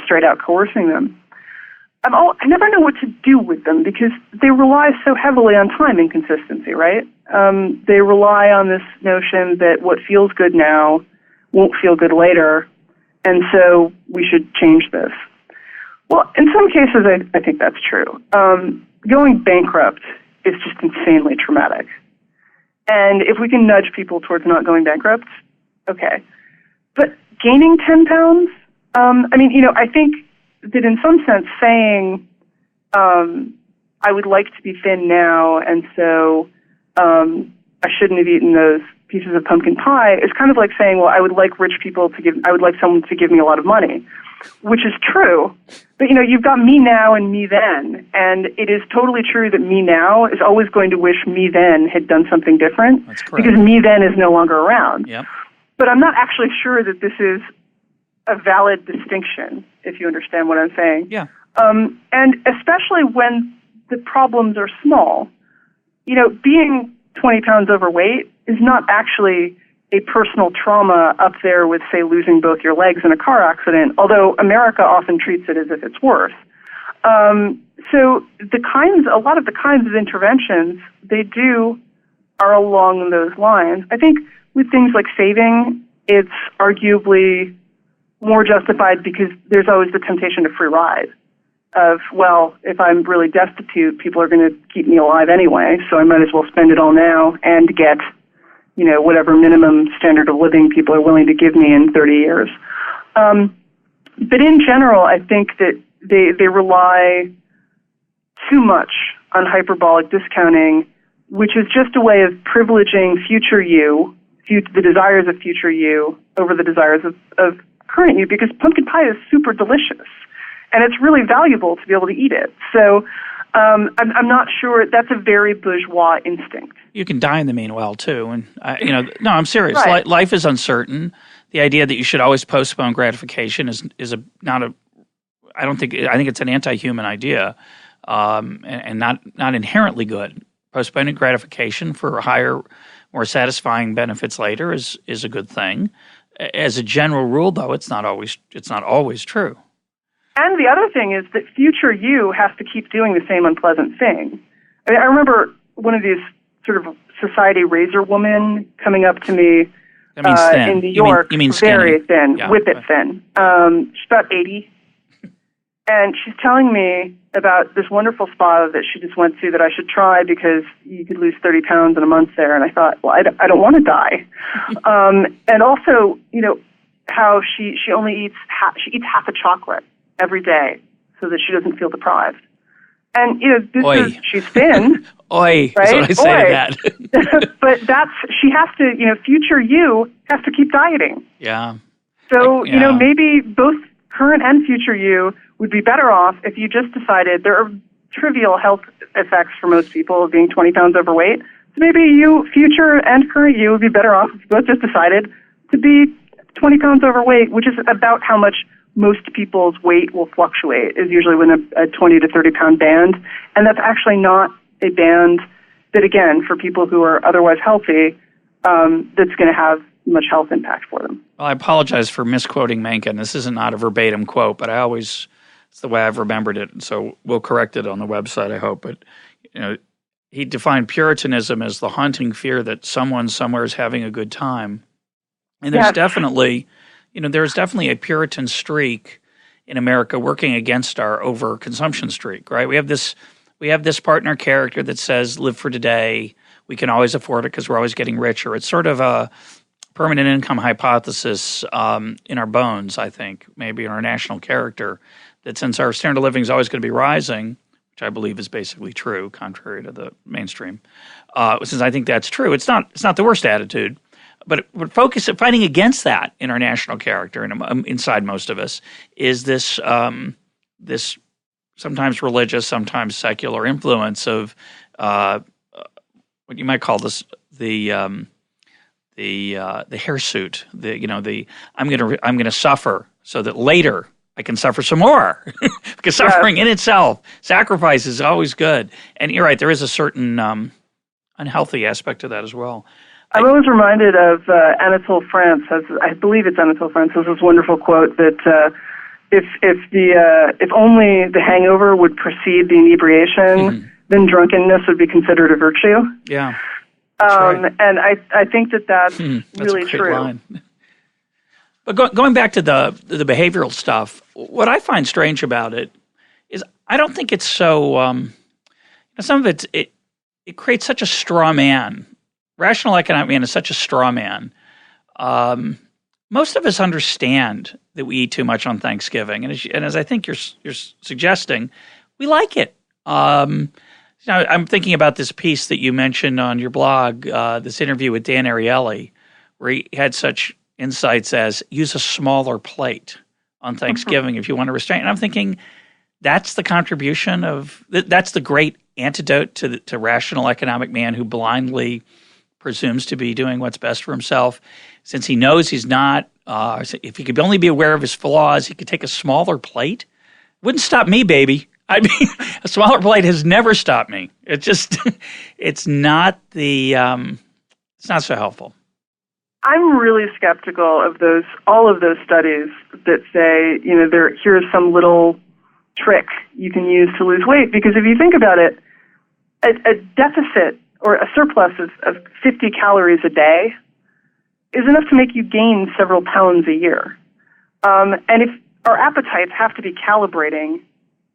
straight out coercing them, I never know what to do with them because they rely so heavily on time inconsistency, right? They rely on this notion that what feels good now won't feel good later, and so we should change this. Well, in some cases, I think that's true. Going bankrupt is just insanely traumatic. And if we can nudge people towards not going bankrupt, okay. But gaining 10 pounds, I think that in some sense saying, I would like to be thin now, and so I shouldn't have eaten those pieces of pumpkin pie is kind of like saying, well, I would like someone to give me a lot of money, which is true. But, you've got me now and me then, and it is totally true that me now is always going to wish me then had done something different. That's correct. Because me then is no longer around. Yep. But I'm not actually sure that this is a valid distinction, if you understand what I'm saying. Yeah. And especially when the problems are small. Being 20 pounds overweight is not actually a personal trauma up there with, say, losing both your legs in a car accident, although America often treats it as if it's worse. So a lot of the kinds of interventions they do are along those lines. I think with things like saving, it's arguably more justified because there's always the temptation to free ride of, well, if I'm really destitute, people are going to keep me alive anyway, so I might as well spend it all now and get, whatever minimum standard of living people are willing to give me in 30 years. But in general, I think that they rely too much on hyperbolic discounting, which is just a way of privileging future you, the desires of future you, over the desires of current you, because pumpkin pie is super delicious, and it's really valuable to be able to eat it. So I'm not sure. That's a very bourgeois instinct. You can die in the meanwhile, too. And, no, I'm serious. Right. Life is uncertain. The idea that you should always postpone gratification is I think it's an anti-human idea and not inherently good. Postponing gratification for higher, more satisfying benefits later is a good thing. As a general rule, though, it's not always true. And the other thing is that future you has to keep doing the same unpleasant thing. I remember one of these sort of society razor women coming up to me That means thin. in New York. You mean very skinny. thin, Yeah. whip it thin. She's about 80. And she's telling me about this wonderful spa that she just went to that I should try because you could lose 30 pounds in a month there. And I thought, well, I don't want to die. And also, how she only eats half a chocolate every day so that she doesn't feel deprived. And, she's thin. Oi, right? That's what I say to that. But she has to, future you has to keep dieting. Yeah. So, maybe both current and future you would be better off if you just decided there are trivial health effects for most people of being 20 pounds overweight. So maybe you, future and current you, would be better off if you both just decided to be 20 pounds overweight, which is about how much most people's weight will fluctuate, is usually within a 20 to 30 pound band. And that's actually not a band that, again, for people who are otherwise healthy, that's going to have much health impact for them. Well, I apologize for misquoting Mencken. This is not a verbatim quote, but it's the way I've remembered it. So we'll correct it on the website, I hope. But, he defined Puritanism as the haunting fear that someone somewhere is having a good time. And there's definitely a Puritan streak in America working against our overconsumption streak, right? We have this partner character that says, live for today. We can always afford it because we're always getting richer. It's sort of a permanent income hypothesis in our bones, I think, maybe in our national character, that since our standard of living is always going to be rising, which I believe is basically true, contrary to the mainstream, since I think that's true, it's not the worst attitude. But fighting against that in our national character and inside most of us is this this sometimes religious, sometimes secular influence of what you might call this the hirsute. I'm gonna suffer so that later I can suffer some more. Because suffering in itself, sacrifice is always good. And you're right, there is a certain unhealthy aspect to that as well. I'm always reminded of Anatole France. I believe it's Anatole France. Has this wonderful quote that if only the hangover would precede the inebriation, then drunkenness would be considered a virtue. Yeah, that's right. And I think that's really a great true. Line. But going back to the behavioral stuff, what I find strange about it is I don't think it's so. Some of it creates such a straw man. Rational economic man is such a straw man. Most of us understand that we eat too much on Thanksgiving, and as I think you're suggesting, we like it. I'm thinking about this piece that you mentioned on your blog, this interview with Dan Ariely, where he had such insights as use a smaller plate on Thanksgiving if you want to restrain. And I'm thinking that's the contribution that's the great antidote to rational economic man who blindly presumes to be doing what's best for himself. Since he knows he's not, if he could only be aware of his flaws, he could take a smaller plate. Wouldn't stop me, baby. I mean, a smaller plate has never stopped me. It just, it's not so helpful. I'm really skeptical of all of those studies that say, here's some little trick you can use to lose weight. Because if you think about it, a deficit or a surplus of 50 calories a day is enough to make you gain several pounds a year. And if our appetites have to be calibrating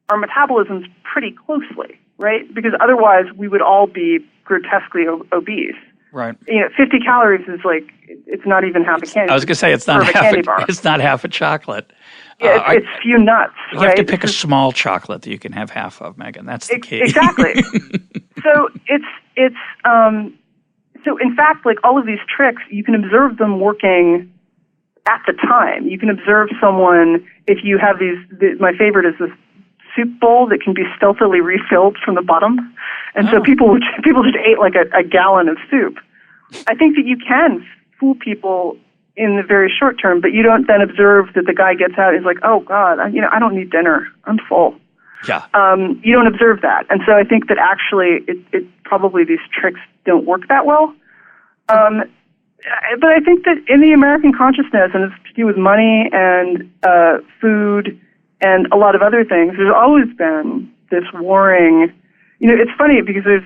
our metabolisms pretty closely, right? Because otherwise we would all be grotesquely obese. Right. 50 calories is it's not even half a candy. I was going to say it's not half a chocolate. Yeah, it's few nuts. You have to pick a small chocolate that you can have half of, Megan. That's the key. Exactly. So so in fact, all of these tricks, you can observe them working at the time. You can observe someone if you have my favorite is this soup bowl that can be stealthily refilled from the bottom. And so people just ate a gallon of soup. I think that you can fool people in the very short term, but you don't then observe that the guy gets out and is like, oh God, I don't need dinner. I'm full. Yeah. You don't observe that. And so I think that actually it probably these tricks don't work that well. But I think that in the American consciousness, and it's to do with money and food and a lot of other things, there's always been this warring. It's funny because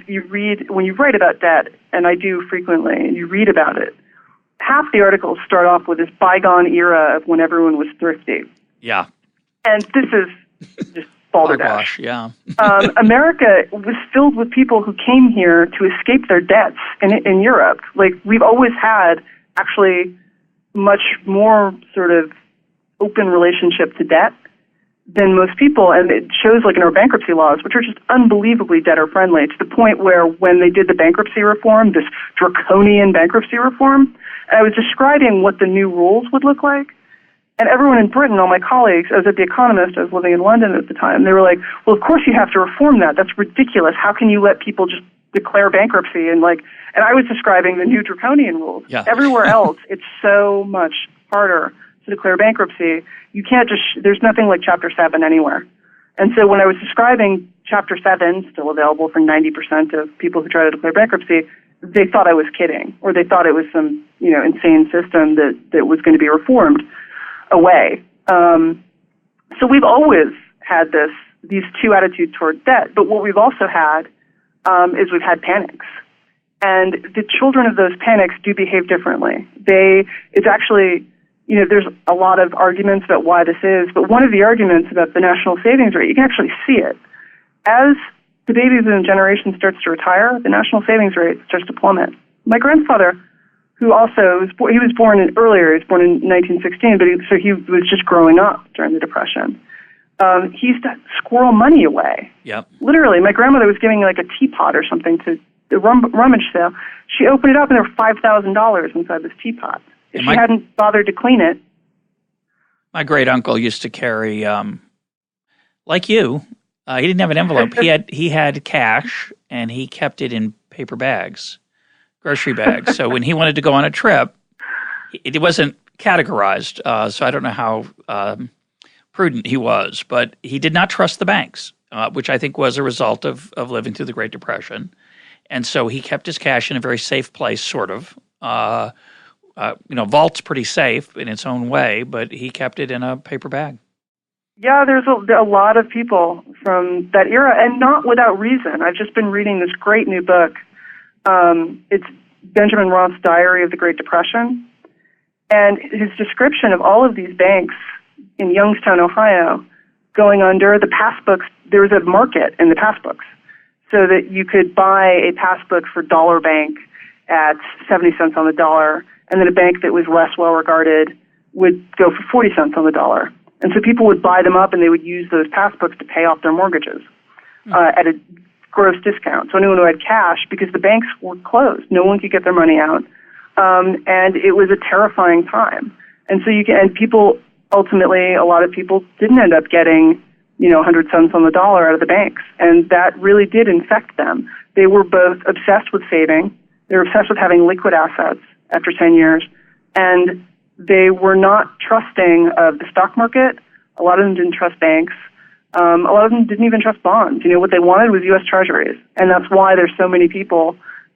when you write about debt, and I do frequently, and you read about it, half the articles start off with this bygone era of when everyone was thrifty. Yeah. And this is just balderdash. Yeah. America was filled with people who came here to escape their debts in Europe. Like, we've always had actually much more sort of open relationship to debt than most people, and it shows like in our bankruptcy laws, which are just unbelievably debtor-friendly, to the point where when they did the bankruptcy reform, this draconian bankruptcy reform, I was describing what the new rules would look like, and everyone in Britain, all my colleagues, I was at The Economist, I was living in London at the time, they were like, well, of course you have to reform that. That's ridiculous. How can you let people just declare bankruptcy? And I was describing the new draconian rules. Yeah. Everywhere else, it's so much harder to declare bankruptcy. You can't there's nothing like Chapter 7 anywhere. And so when I was describing Chapter 7, still available for 90% of people who try to declare bankruptcy, they thought I was kidding, or they thought it was some, insane system that was going to be reformed away. So we've always had these two attitudes toward debt, but what we've also had is we've had panics. And the children of those panics do behave differently. It's actually, there's a lot of arguments about why this is, but one of the arguments about the national savings rate, you can actually see it. As the baby boom generation starts to retire, the national savings rate starts to plummet. My grandfather, who also he was born in 1916, but he was just growing up during the Depression. He used to squirrel money away. Yep. Literally, my grandmother was giving like a teapot or something to the rummage sale. She opened it up and there were $5,000 inside this teapot. If she hadn't bothered to clean it. My great uncle used to carry, like you, he didn't have an envelope. He had cash, and he kept it in paper bags, grocery bags. So when he wanted to go on a trip, it wasn't categorized. So I don't know how prudent he was, but he did not trust the banks, which I think was a result of living through the Great Depression. And so he kept his cash in a very safe place, sort of. Vault's pretty safe in its own way, but he kept it in a paper bag. Yeah, there's a lot of people from that era, and not without reason. I've just been reading this great new book. It's Benjamin Roth's Diary of the Great Depression, and his description of all of these banks in Youngstown, Ohio, going under. The passbooks, there was a market in the passbooks, so that you could buy a passbook for Dollar Bank at 70 cents on the dollar, and then a bank that was less well-regarded would go for 40 cents on the dollar. And so people would buy them up, and they would use those passbooks to pay off their mortgages at a gross discount. So anyone who had cash, because the banks were closed, no one could get their money out, and it was a terrifying time. And so people ultimately, a lot of people didn't end up getting 100 cents on the dollar out of the banks, and that really did infect them. They were both obsessed with saving, they were obsessed with having liquid assets after 10 years, and they were not trusting of the stock market. A lot of them didn't trust banks. A lot of them didn't even trust bonds. What they wanted was U.S. Treasuries, and that's why there's so many people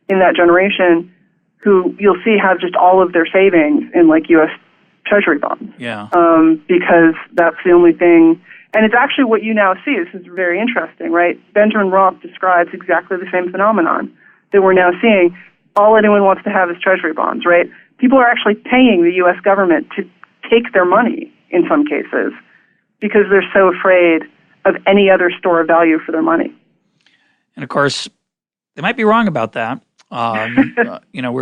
in that generation who you'll see have just all of their savings in like U.S. Treasury bonds. Yeah. Because that's the only thing. And it's actually what you now see. This is very interesting, right? Benjamin Roth describes exactly the same phenomenon that we're now seeing. All anyone wants to have is Treasury bonds, right? People are actually paying the U.S. government to take their money in some cases because they're so afraid of any other store of value for their money. And of course, they might be wrong about that. It's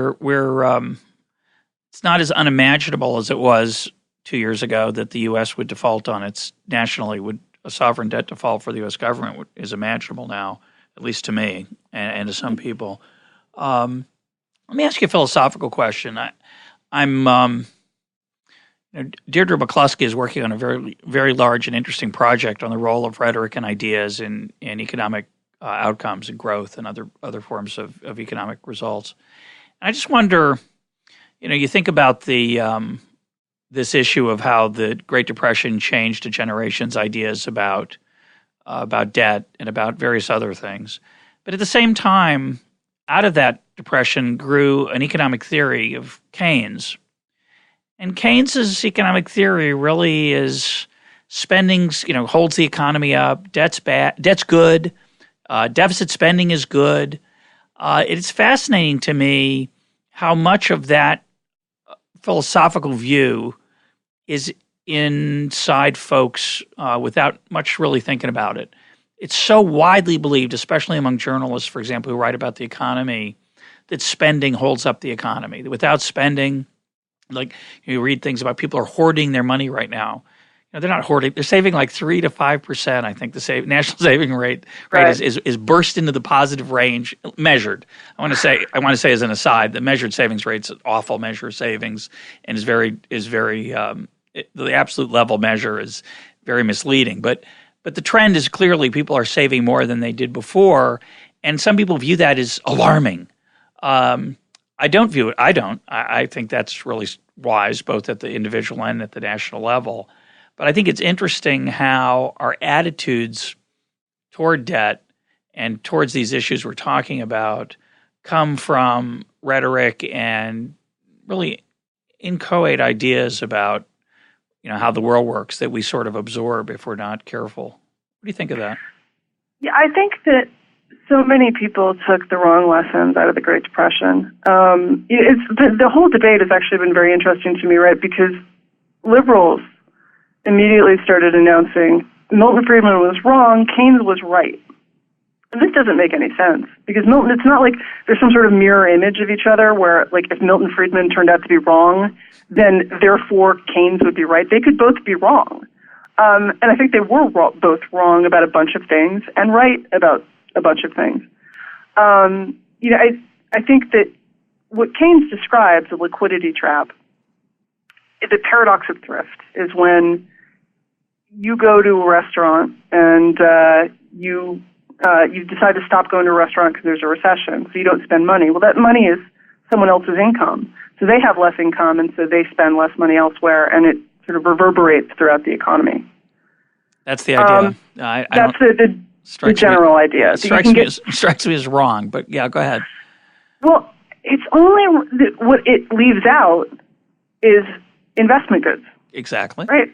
not as unimaginable as it was 2 years ago that the U.S. would default on its a sovereign debt default for the U.S. government is imaginable now, at least to me and to some people. Let me ask you a philosophical question. Deirdre McCluskey is working on a very, very large and interesting project on the role of rhetoric and ideas in economic outcomes and growth and other forms of economic results. And I just wonder, you think about this issue of how the Great Depression changed a generation's ideas about debt and about various other things. But at the same time, out of that depression grew an economic theory of Keynes. And Keynes's economic theory really is spending, holds the economy up, debt's good, deficit spending is good. It's fascinating to me how much of that philosophical view is inside folks without much really thinking about it. It's so widely believed, especially among journalists, for example, who write about the economy, that spending holds up the economy. Without spending, like you read things about people are hoarding their money right now. They're not hoarding; they're saving like 3 to 5%. I think the national saving rate Right. is burst into the positive range measured. I want to say as an aside, the measured savings rate's an awful measure of savings, and the absolute level measure is very misleading. But the trend is clearly people are saving more than they did before, and some people view that as alarming. I don't view it. I don't. I think that's really wise, both at the individual and at the national level. But I think it's interesting how our attitudes toward debt and towards these issues we're talking about come from rhetoric and really inchoate ideas about how the world works that we sort of absorb if we're not careful. What do you think of that? Yeah, I think that so many people took the wrong lessons out of the Great Depression. The whole debate has actually been very interesting to me, right? Because liberals immediately started announcing Milton Friedman was wrong, Keynes was right. And this doesn't make any sense because Milton, it's not like there's some sort of mirror image of each other where, like, if Milton Friedman turned out to be wrong, then therefore Keynes would be right. They could both be wrong. And I think they were both wrong about a bunch of things and right about a bunch of things. I think that what Keynes describes, the liquidity trap, the paradox of thrift, is when you go to a restaurant and you decide to stop going to a restaurant because there's a recession, so you don't spend money. Well, that money is someone else's income. So they have less income, and so they spend less money elsewhere, and it sort of reverberates throughout the economy. That's the idea. That's the general idea. Strikes me as wrong, but yeah, go ahead. Well, it's only what it leaves out is investment goods. Exactly. Right?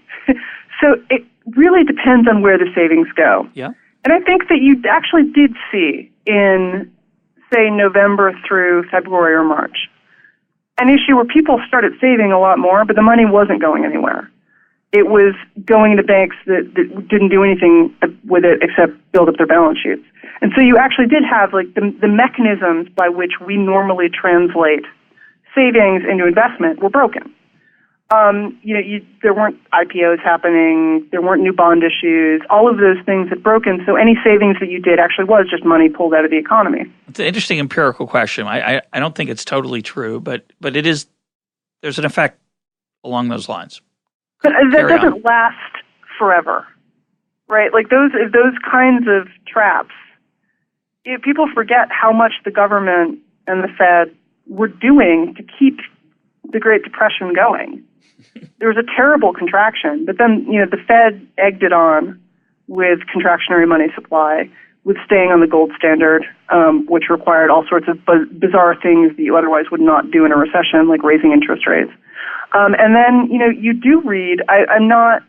So it really depends on where the savings go. Yeah. And I think that you actually did see in, say, November through February or March, an issue where people started saving a lot more, but the money wasn't going anywhere. It was going to banks that didn't do anything with it except build up their balance sheets. And so you actually did have like the mechanisms by which we normally translate savings into investment were broken. There weren't IPOs happening, there weren't new bond issues, all of those things had broken, so any savings that you did actually was just money pulled out of the economy. It's an interesting empirical question. I don't think it's totally true, but it is, there's an effect along those lines. But that doesn't last forever, right? Like those kinds of traps, people forget how much the government and the Fed were doing to keep the Great Depression going. There was a terrible contraction, but then, the Fed egged it on with contractionary money supply, with staying on the gold standard, which required all sorts of bizarre things that you otherwise would not do in a recession, like raising interest rates. And then, you do read, I'm not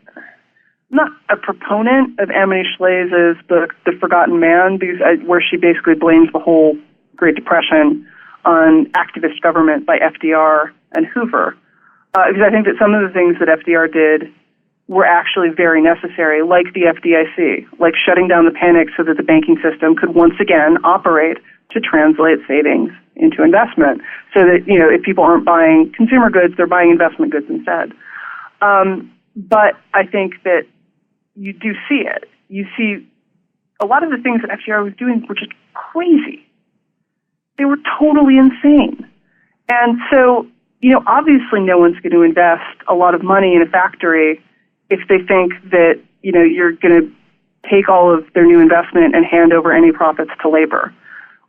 a proponent of Amity Shlaes' book, The Forgotten Man, where she basically blames the whole Great Depression on activist government by FDR and Hoover. Because I think that some of the things that FDR did were actually very necessary, like the FDIC, like shutting down the panic so that the banking system could once again operate to translate savings into investment, so that, if people aren't buying consumer goods, they're buying investment goods instead. But I think that you do see it. You see a lot of the things that FDR was doing were just crazy. They were totally insane. And so, obviously no one's going to invest a lot of money in a factory if they think that, you're going to take all of their new investment and hand over any profits to labor.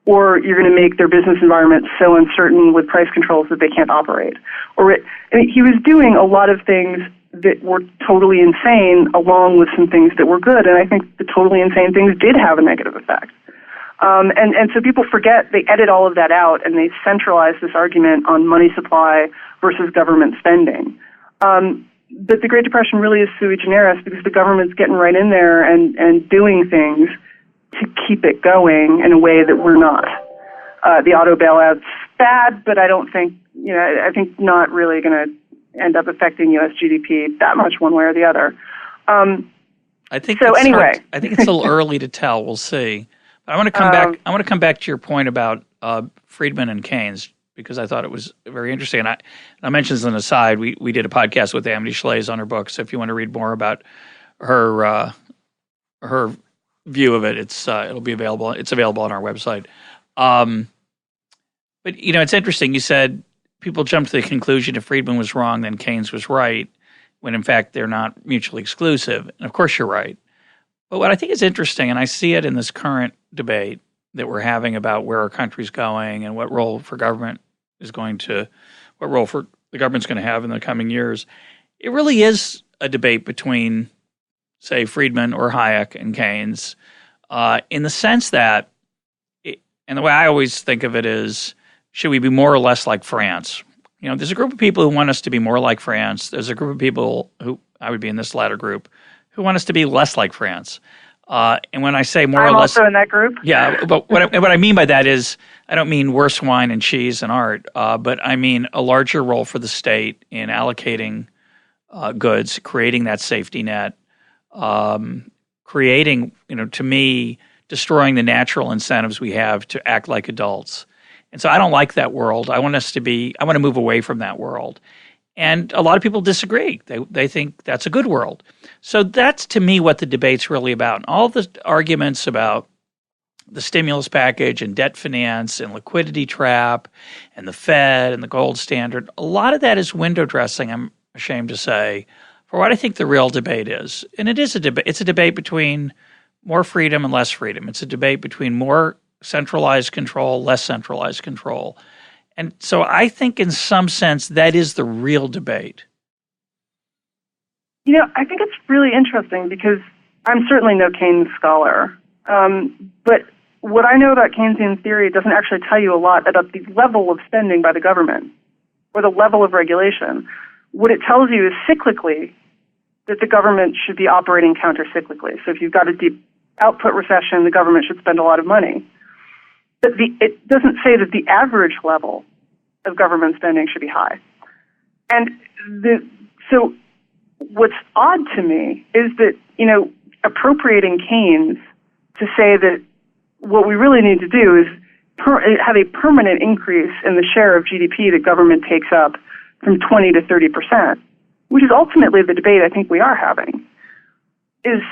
Or you're going to make their business environment so uncertain with price controls that they can't operate. He was doing a lot of things that were totally insane along with some things that were good. And I think the totally insane things did have a negative effect. And so people forget, they edit all of that out and they centralize this argument on money supply versus government spending. But the Great Depression really is sui generis because the government's getting right in there and doing things to keep it going in a way that we're not. The auto bailout's bad, but I don't think, I think not really going to end up affecting U.S. GDP that much one way or the other. I think so. Anyway, I think it's a little early to tell. We'll see. But I want to come back. I want to come back to your point about Friedman and Keynes, because I thought it was very interesting. And I mentioned as an aside, we did a podcast with Amity Schlaze on her book. So if you want to read more about her view of it, it'll be available. It's available on our website. But it's interesting. You said people jumped to the conclusion if Friedman was wrong, then Keynes was right, when in fact they're not mutually exclusive. And of course you're right. But what I think is interesting, and I see it in this current debate that we're having about where our country's going and what role the government's going to have in the coming years, it really is a debate between, say, Friedman or Hayek and Keynes, in the sense that, and the way I always think of it is, should we be more or less like France? There's a group of people who want us to be more like France. There's a group of people who, I would be in this latter group, who want us to be less like France. And when I say more or less... I'm also in that group. Yeah, but what I mean by that is, I don't mean worse wine and cheese and art, but I mean a larger role for the state in allocating goods, creating that safety net, creating, to me, destroying the natural incentives we have to act like adults. And so I don't like that world. I want to move away from that world. And a lot of people disagree. They think that's a good world. So that's, to me, what the debate's really about. And all the arguments about the stimulus package and debt finance and liquidity trap and the Fed and the gold standard, a lot of that is window dressing, I'm ashamed to say, for what I think the real debate is. And it is a debate. It's a debate between more freedom and less freedom. It's a debate between more centralized control, less centralized control. And so I think in some sense that is the real debate. I think it's really interesting because I'm certainly no Keynes scholar. But what I know about Keynesian theory doesn't actually tell you a lot about the level of spending by the government or the level of regulation. What it tells you is cyclically that the government should be operating counter-cyclically. So if you've got a deep output recession, the government should spend a lot of money. But it doesn't say that the average level of government spending should be high. And so what's odd to me is that, appropriating Keynes to say that what we really need to do is have a permanent increase in the share of GDP that government takes up from 20 to 30%, which is ultimately the debate I think we are having, is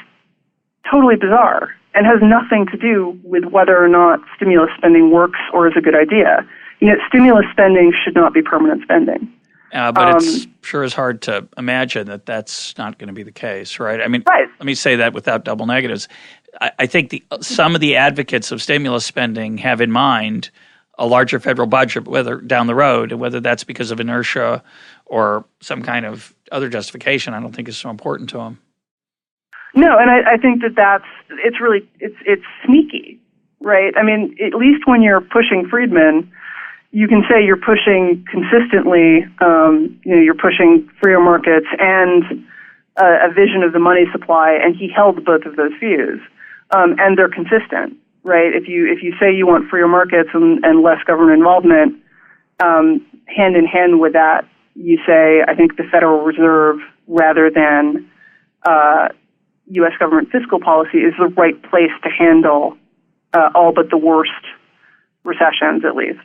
totally bizarre and has nothing to do with whether or not stimulus spending works or is a good idea. Stimulus spending should not be permanent spending. But it sure is hard to imagine that that's not going to be the case, right? I mean, right. Let me say that without double negatives. I think some of the advocates of stimulus spending have in mind a larger federal budget, whether down the road, and whether that's because of inertia or some kind of other justification, I don't think is so important to them. No, and I think it's sneaky, right? I mean, at least when you're pushing Friedman, you can say you're pushing consistently, you're pushing freer markets and a vision of the money supply, and he held both of those views, and they're consistent, right? If you say you want freer markets and less government involvement, hand in hand with that, you say, I think the Federal Reserve, rather than U.S. government fiscal policy, is the right place to handle all but the worst recessions, at least.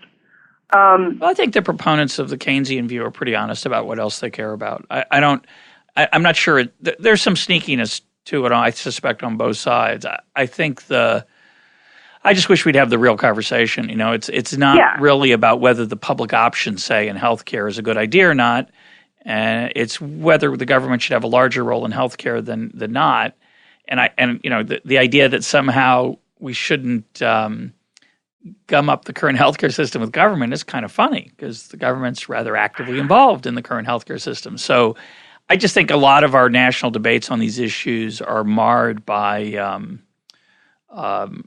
Well, I think the proponents of the Keynesian view are pretty honest about what else they care about. I'm not sure. There's some sneakiness to it, I suspect, on both sides. I think I just wish we'd have the real conversation. It's not really about whether the public option, say, in healthcare is a good idea or not. It's whether the government should have a larger role in healthcare than not. And the idea that somehow we shouldn't gum up the current healthcare system with government is kind of funny because the government's rather actively involved in the current healthcare system. So I just think a lot of our national debates on these issues are marred by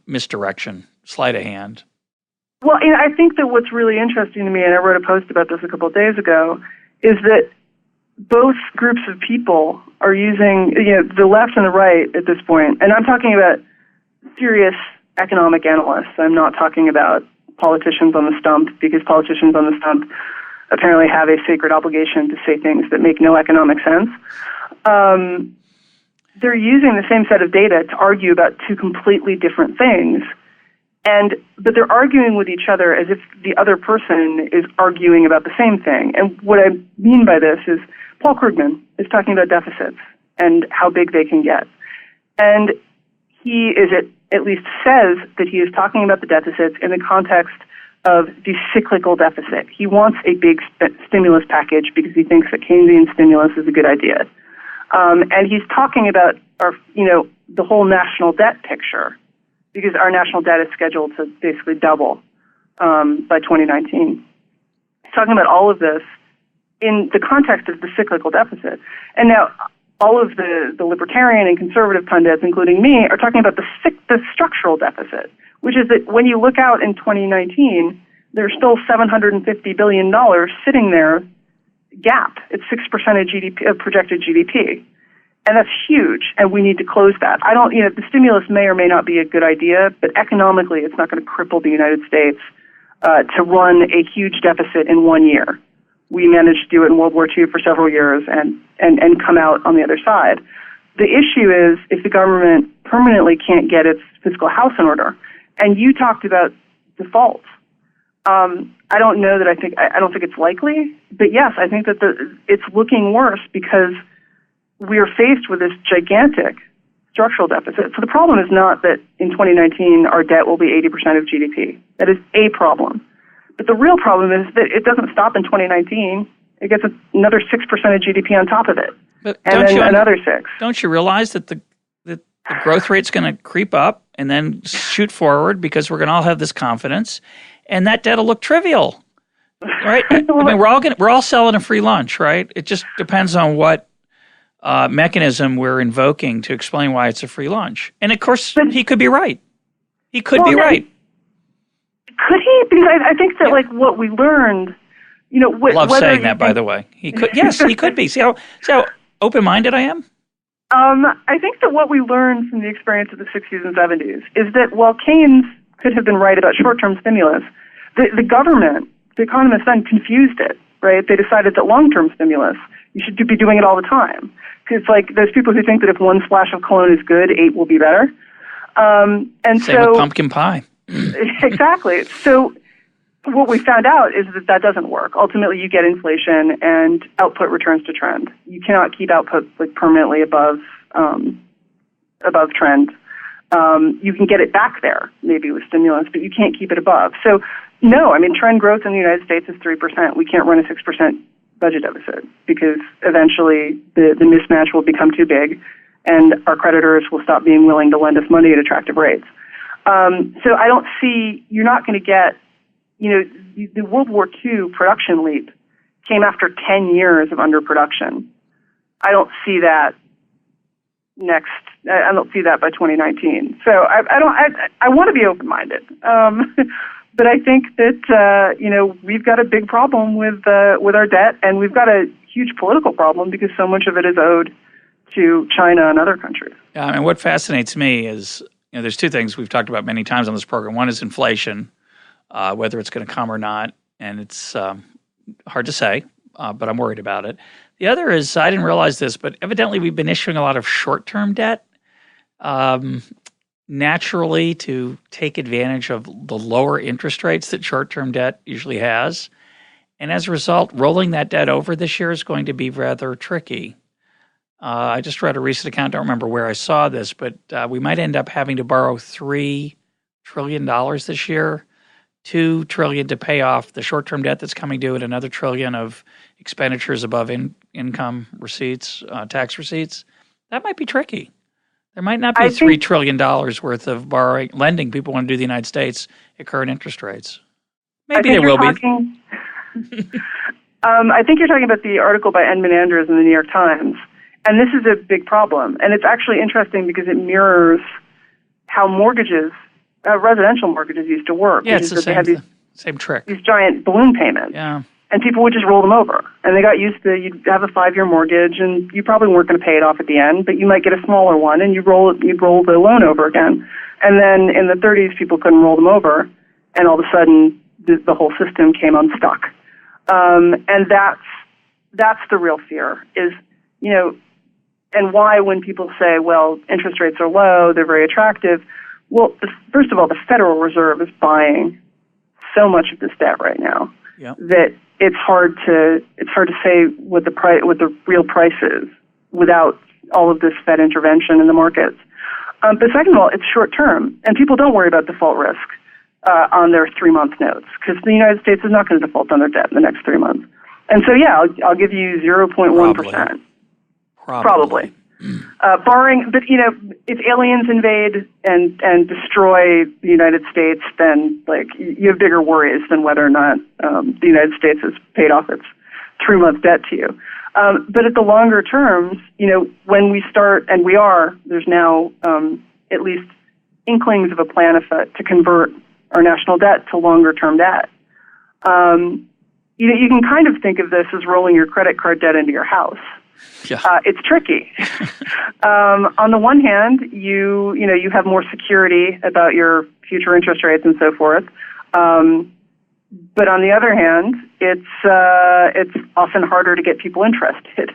misdirection, sleight of hand. Well, I think that what's really interesting to me, and I wrote a post about this a couple of days ago, is that both groups of people are using, the left and the right at this point, and I'm talking about serious economic analysts. I'm not talking about politicians on the stump, because politicians on the stump apparently have a sacred obligation to say things that make no economic sense. They're using the same set of data to argue about two completely different things, but they're arguing with each other as if the other person is arguing about the same thing. And what I mean by this is Paul Krugman is talking about deficits and how big they can get. And he at least says that he is talking about the deficits in the context of the cyclical deficit. He wants a big stimulus package because he thinks that Keynesian stimulus is a good idea. And he's talking about the whole national debt picture, because our national debt is scheduled to basically double by 2019. He's talking about all of this in the context of the cyclical deficit. And now all of the libertarian and conservative pundits, including me, are talking about the structural deficit, which is that when you look out in 2019, there's still $750 billion sitting there gap. It's 6% of GDP, of projected GDP. And that's huge, and we need to close that. The stimulus may or may not be a good idea, but economically it's not going to cripple the United States to run a huge deficit in 1 year. We managed to do it in World War II for several years and come out on the other side. The issue is if the government permanently can't get its fiscal house in order. And you talked about default. I don't know that I don't think it's likely, but yes, I think that it's looking worse because we are faced with this gigantic structural deficit. So the problem is not that in 2019 our debt will be 80% of GDP. That is a problem. But the real problem is that it doesn't stop in 2019. It gets another 6% of GDP on top of it. But and then another 6. Don't you realize that the growth rate's going to creep up and then shoot forward because we're going to all have this confidence, and that debt will look trivial, right? I mean, we're all selling a free lunch, right? It just depends on what mechanism we're invoking to explain why it's a free lunch. And of course, he could be right. He could be right. Could he? Because I think that what we learned, love saying that, by the way. He could. Yes, he could be. See how open-minded I am? I think that what we learned from the experience of the 60s and 70s is that while Keynes could have been right about short-term stimulus, the government, the economists then confused it, right? They decided that long-term stimulus, you should be doing it all the time. Because those people who think that if one splash of cologne is good, 8 will be better. Same with pumpkin pie. Exactly. So what we found out is that doesn't work. Ultimately, you get inflation and output returns to trend. You cannot keep output permanently above trend. You can get it back there, maybe with stimulus, but you can't keep it above. So, no, trend growth in the United States is 3%. We can't run a 6% budget deficit because eventually the mismatch will become too big and our creditors will stop being willing to lend us money at attractive rates. So I don't see, you're not going to get, the World War II production leap came after 10 years of underproduction. I don't see that I don't see that by 2019. So I want to be open-minded. But I think that, we've got a big problem with our debt, and we've got a huge political problem because so much of it is owed to China and other countries. Yeah, what fascinates me is, there's two things we've talked about many times on this program. One is inflation, whether it's going to come or not, and it's hard to say, but I'm worried about it. The other is, I didn't realize this, but evidently we've been issuing a lot of short-term debt naturally to take advantage of the lower interest rates that short-term debt usually has. And as a result, rolling that debt over this year is going to be rather tricky. I just read a recent account, don't remember where I saw this, but we might end up having to borrow $3 trillion this year, $2 trillion to pay off the short-term debt that's coming due, and another $1 trillion of expenditures above income receipts, tax receipts. That might be tricky. There might not be $3 trillion worth of lending people want to do the United States at current interest rates. Maybe there will be. I think you're talking about the article by Edmund Andrews in the New York Times. And this is a big problem. And it's actually interesting because it mirrors how mortgages, residential mortgages used to work. Yeah, it's the same trick. These giant balloon payments. Yeah. And people would just roll them over. And they got used to, you'd have a 5-year mortgage and you probably weren't going to pay it off at the end, but you might get a smaller one and you'd roll the loan over again. And then in the 30s, people couldn't roll them over. And all of a sudden, the whole system came unstuck. And that's the real fear is, and why when people say, well, interest rates are low, they're very attractive. Well, first of all, the Federal Reserve is buying so much of this debt right now that it's hard to say what the real price is without all of this Fed intervention in the markets. But second of all, it's short term, and people don't worry about default risk on their 3-month notes because the United States is not going to default on their debt in the next 3 months. And so, I'll give you 0.1%. Probably. Barring, but if aliens invade and destroy the United States, then you have bigger worries than whether or not the United States has paid off its 3-month debt to you. But at the longer terms, when we start, and there's now at least inklings of a plan afoot to convert our national debt to longer term debt. You can kind of think of this as rolling your credit card debt into your house. Yeah. It's tricky. On the one hand, you have more security about your future interest rates and so forth. But on the other hand, it's often harder to get people interested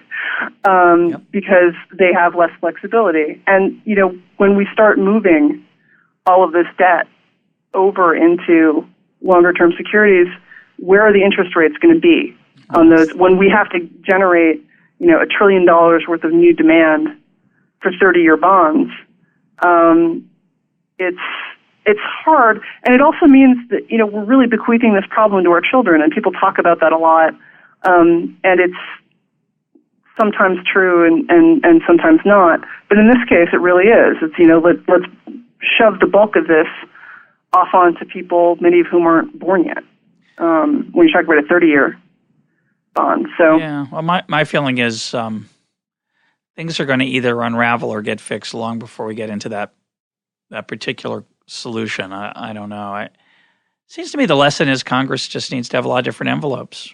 because they have less flexibility. And when we start moving all of this debt over into longer term securities, where are the interest rates going to be on those when we have to generate $1 trillion worth of new demand for 30-year bonds? It's hard, and it also means that we're really bequeathing this problem to our children, and people talk about that a lot, and it's sometimes true and sometimes not. But in this case, it really is. It's let's shove the bulk of this off onto people, many of whom aren't born yet. When you talk about a 30-year bond, so well, my feeling is things are going to either unravel or get fixed long before we get into that particular solution. I don't know. It seems to me the lesson is Congress just needs to have a lot of different envelopes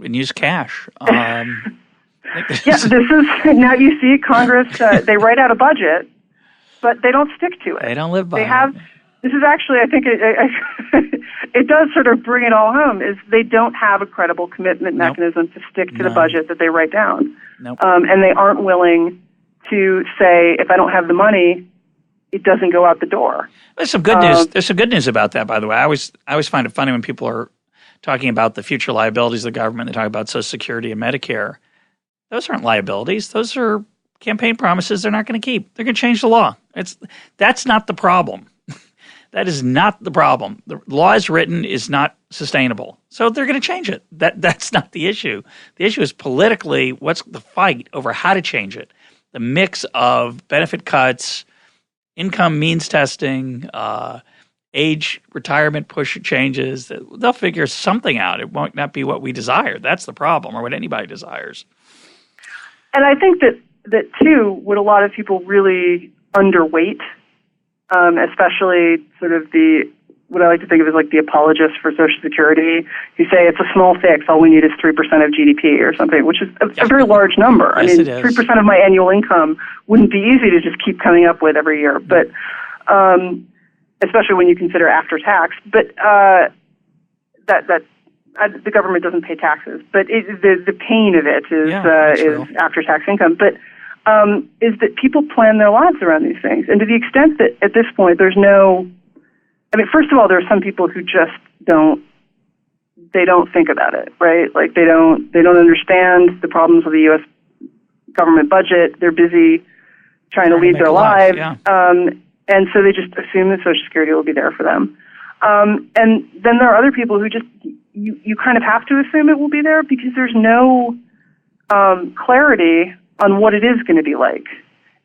and use cash. This is now you see Congress. They write out a budget, but they don't stick to it. They don't live by it. This is actually, I think, it does sort of bring it all home. Is they don't have a credible commitment mechanism to stick to the budget that they write down, and they aren't willing to say, if I don't have the money, it doesn't go out the door. There's some good news. There's some good news about that, by the way. I always find it funny when people are talking about the future liabilities of the government. They talk about Social Security and Medicare. Those aren't liabilities. Those are campaign promises they're not going to keep. They're going to change the law. That's not the problem. That is not the problem. The law as written is not sustainable. So they're going to change it. That's not the issue. The issue is politically what's the fight over how to change it. The mix of benefit cuts, income means testing, age retirement push changes. They'll figure something out. It won't not be what we desire. That's the problem, or what anybody desires. And I think that too, what a lot of people really underweight, especially sort of what I like to think of as like the apologists for Social Security, who say it's a small fix, all we need is 3% of GDP or something, which is a very large number. Yes, I mean, 3% of my annual income wouldn't be easy to just keep coming up with every year, but especially when you consider after tax. But the government doesn't pay taxes, but the pain of it is after tax income. But is that people plan their lives around these things, and to the extent that at this point there's no. I mean, first of all, there are some people who just don't think about it, right? Like they don't understand the problems of the U.S. government budget. They're busy trying to lead their lives. And so they just assume that Social Security will be there for them. And then there are other people who just, you kind of have to assume it will be there because there's no clarity on what it is going to be like.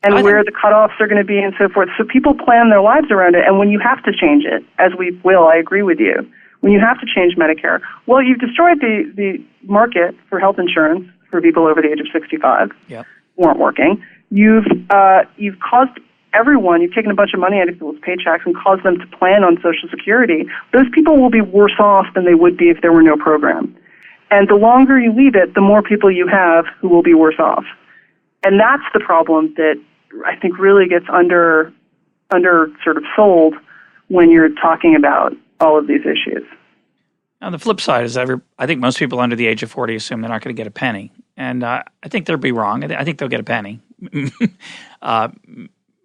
And where the cutoffs are going to be and so forth. So people plan their lives around it. And when you have to change it, as we will, I agree with you, when you have to change Medicare, well, you've destroyed the market for health insurance for people over the age of 65 who aren't working. You've caused everyone, you've taken a bunch of money out of people's paychecks and caused them to plan on Social Security. Those people will be worse off than they would be if there were no program. And the longer you leave it, the more people you have who will be worse off. And that's the problem that I think really gets under sort of sold when you're talking about all of these issues. Now, the flip side is I think most people under the age of 40 assume they're not going to get a penny. And I think they'll be wrong. I think they'll get a penny.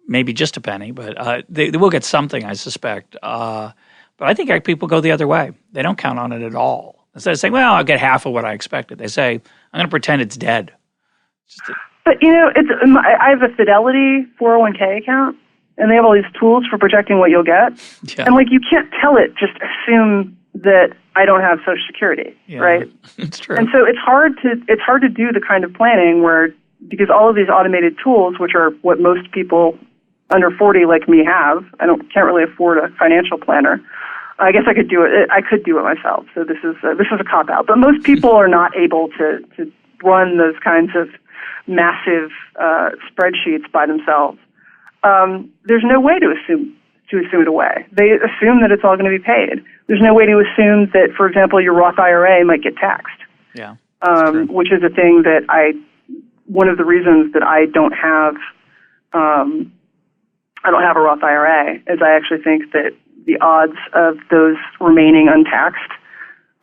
Maybe just a penny, but they will get something, I suspect. But I think people go the other way. They don't count on it at all. Instead of saying, well, I'll get half of what I expected, they say, I'm going to pretend it's dead. But, I have a Fidelity 401k account, and they have all these tools for projecting what you'll get. Yeah. And, you can't tell it, just assume that I don't have Social Security, right? It's true. And so it's hard to do the kind of planning because all of these automated tools, which are what most people under 40 like me have, can't really afford a financial planner. I guess I could do it. I could do it myself. So this is a cop out. But most people are not able to run those kinds of massive spreadsheets by themselves. There's no way to assume it away. They assume that it's all going to be paid. There's no way to assume that, for example, your Roth IRA might get taxed. Yeah, which is a thing that one of the reasons that I don't have a Roth IRA is I actually think that the odds of those remaining untaxed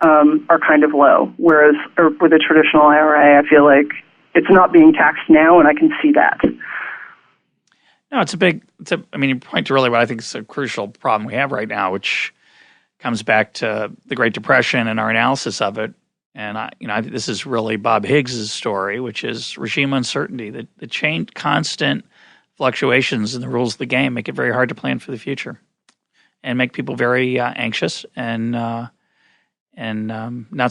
are kind of low. Whereas with a traditional IRA, I feel like it's not being taxed now, and I can see that. No, you point to really what I think is a crucial problem we have right now, which comes back to the Great Depression and our analysis of it. And I think this is really Bob Higgs' story, which is regime uncertainty. The constant fluctuations in the rules of the game make it very hard to plan for the future, and make people very anxious and not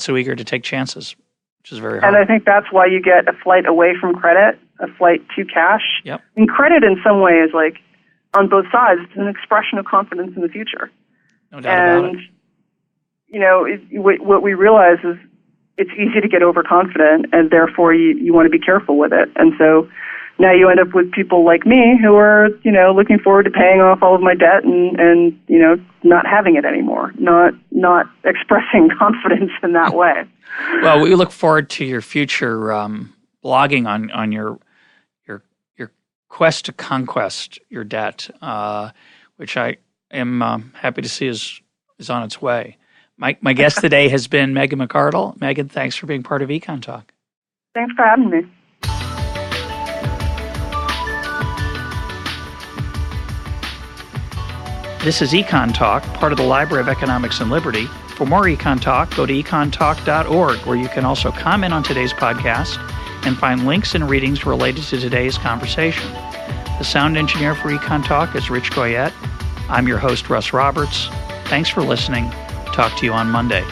so eager to take chances, which is very hard. And I think that's why you get a flight away from credit, a flight to cash. Yep. And credit in some way is on both sides, it's an expression of confidence in the future. No doubt about it. What we realize is it's easy to get overconfident, and therefore you want to be careful with it. And so now you end up with people like me who are, looking forward to paying off all of my debt and not having it anymore, not expressing confidence in that way. Well, we look forward to your future blogging on your quest to conquest your debt, which I am happy to see is on its way. My guest today has been Megan McArdle. Megan, thanks for being part of EconTalk. Thanks for having me. This is EconTalk, part of the Library of Economics and Liberty. For more EconTalk, go to econtalk.org, where you can also comment on today's podcast and find links and readings related to today's conversation. The sound engineer for EconTalk is Rich Goyette. I'm your host, Russ Roberts. Thanks for listening. Talk to you on Monday.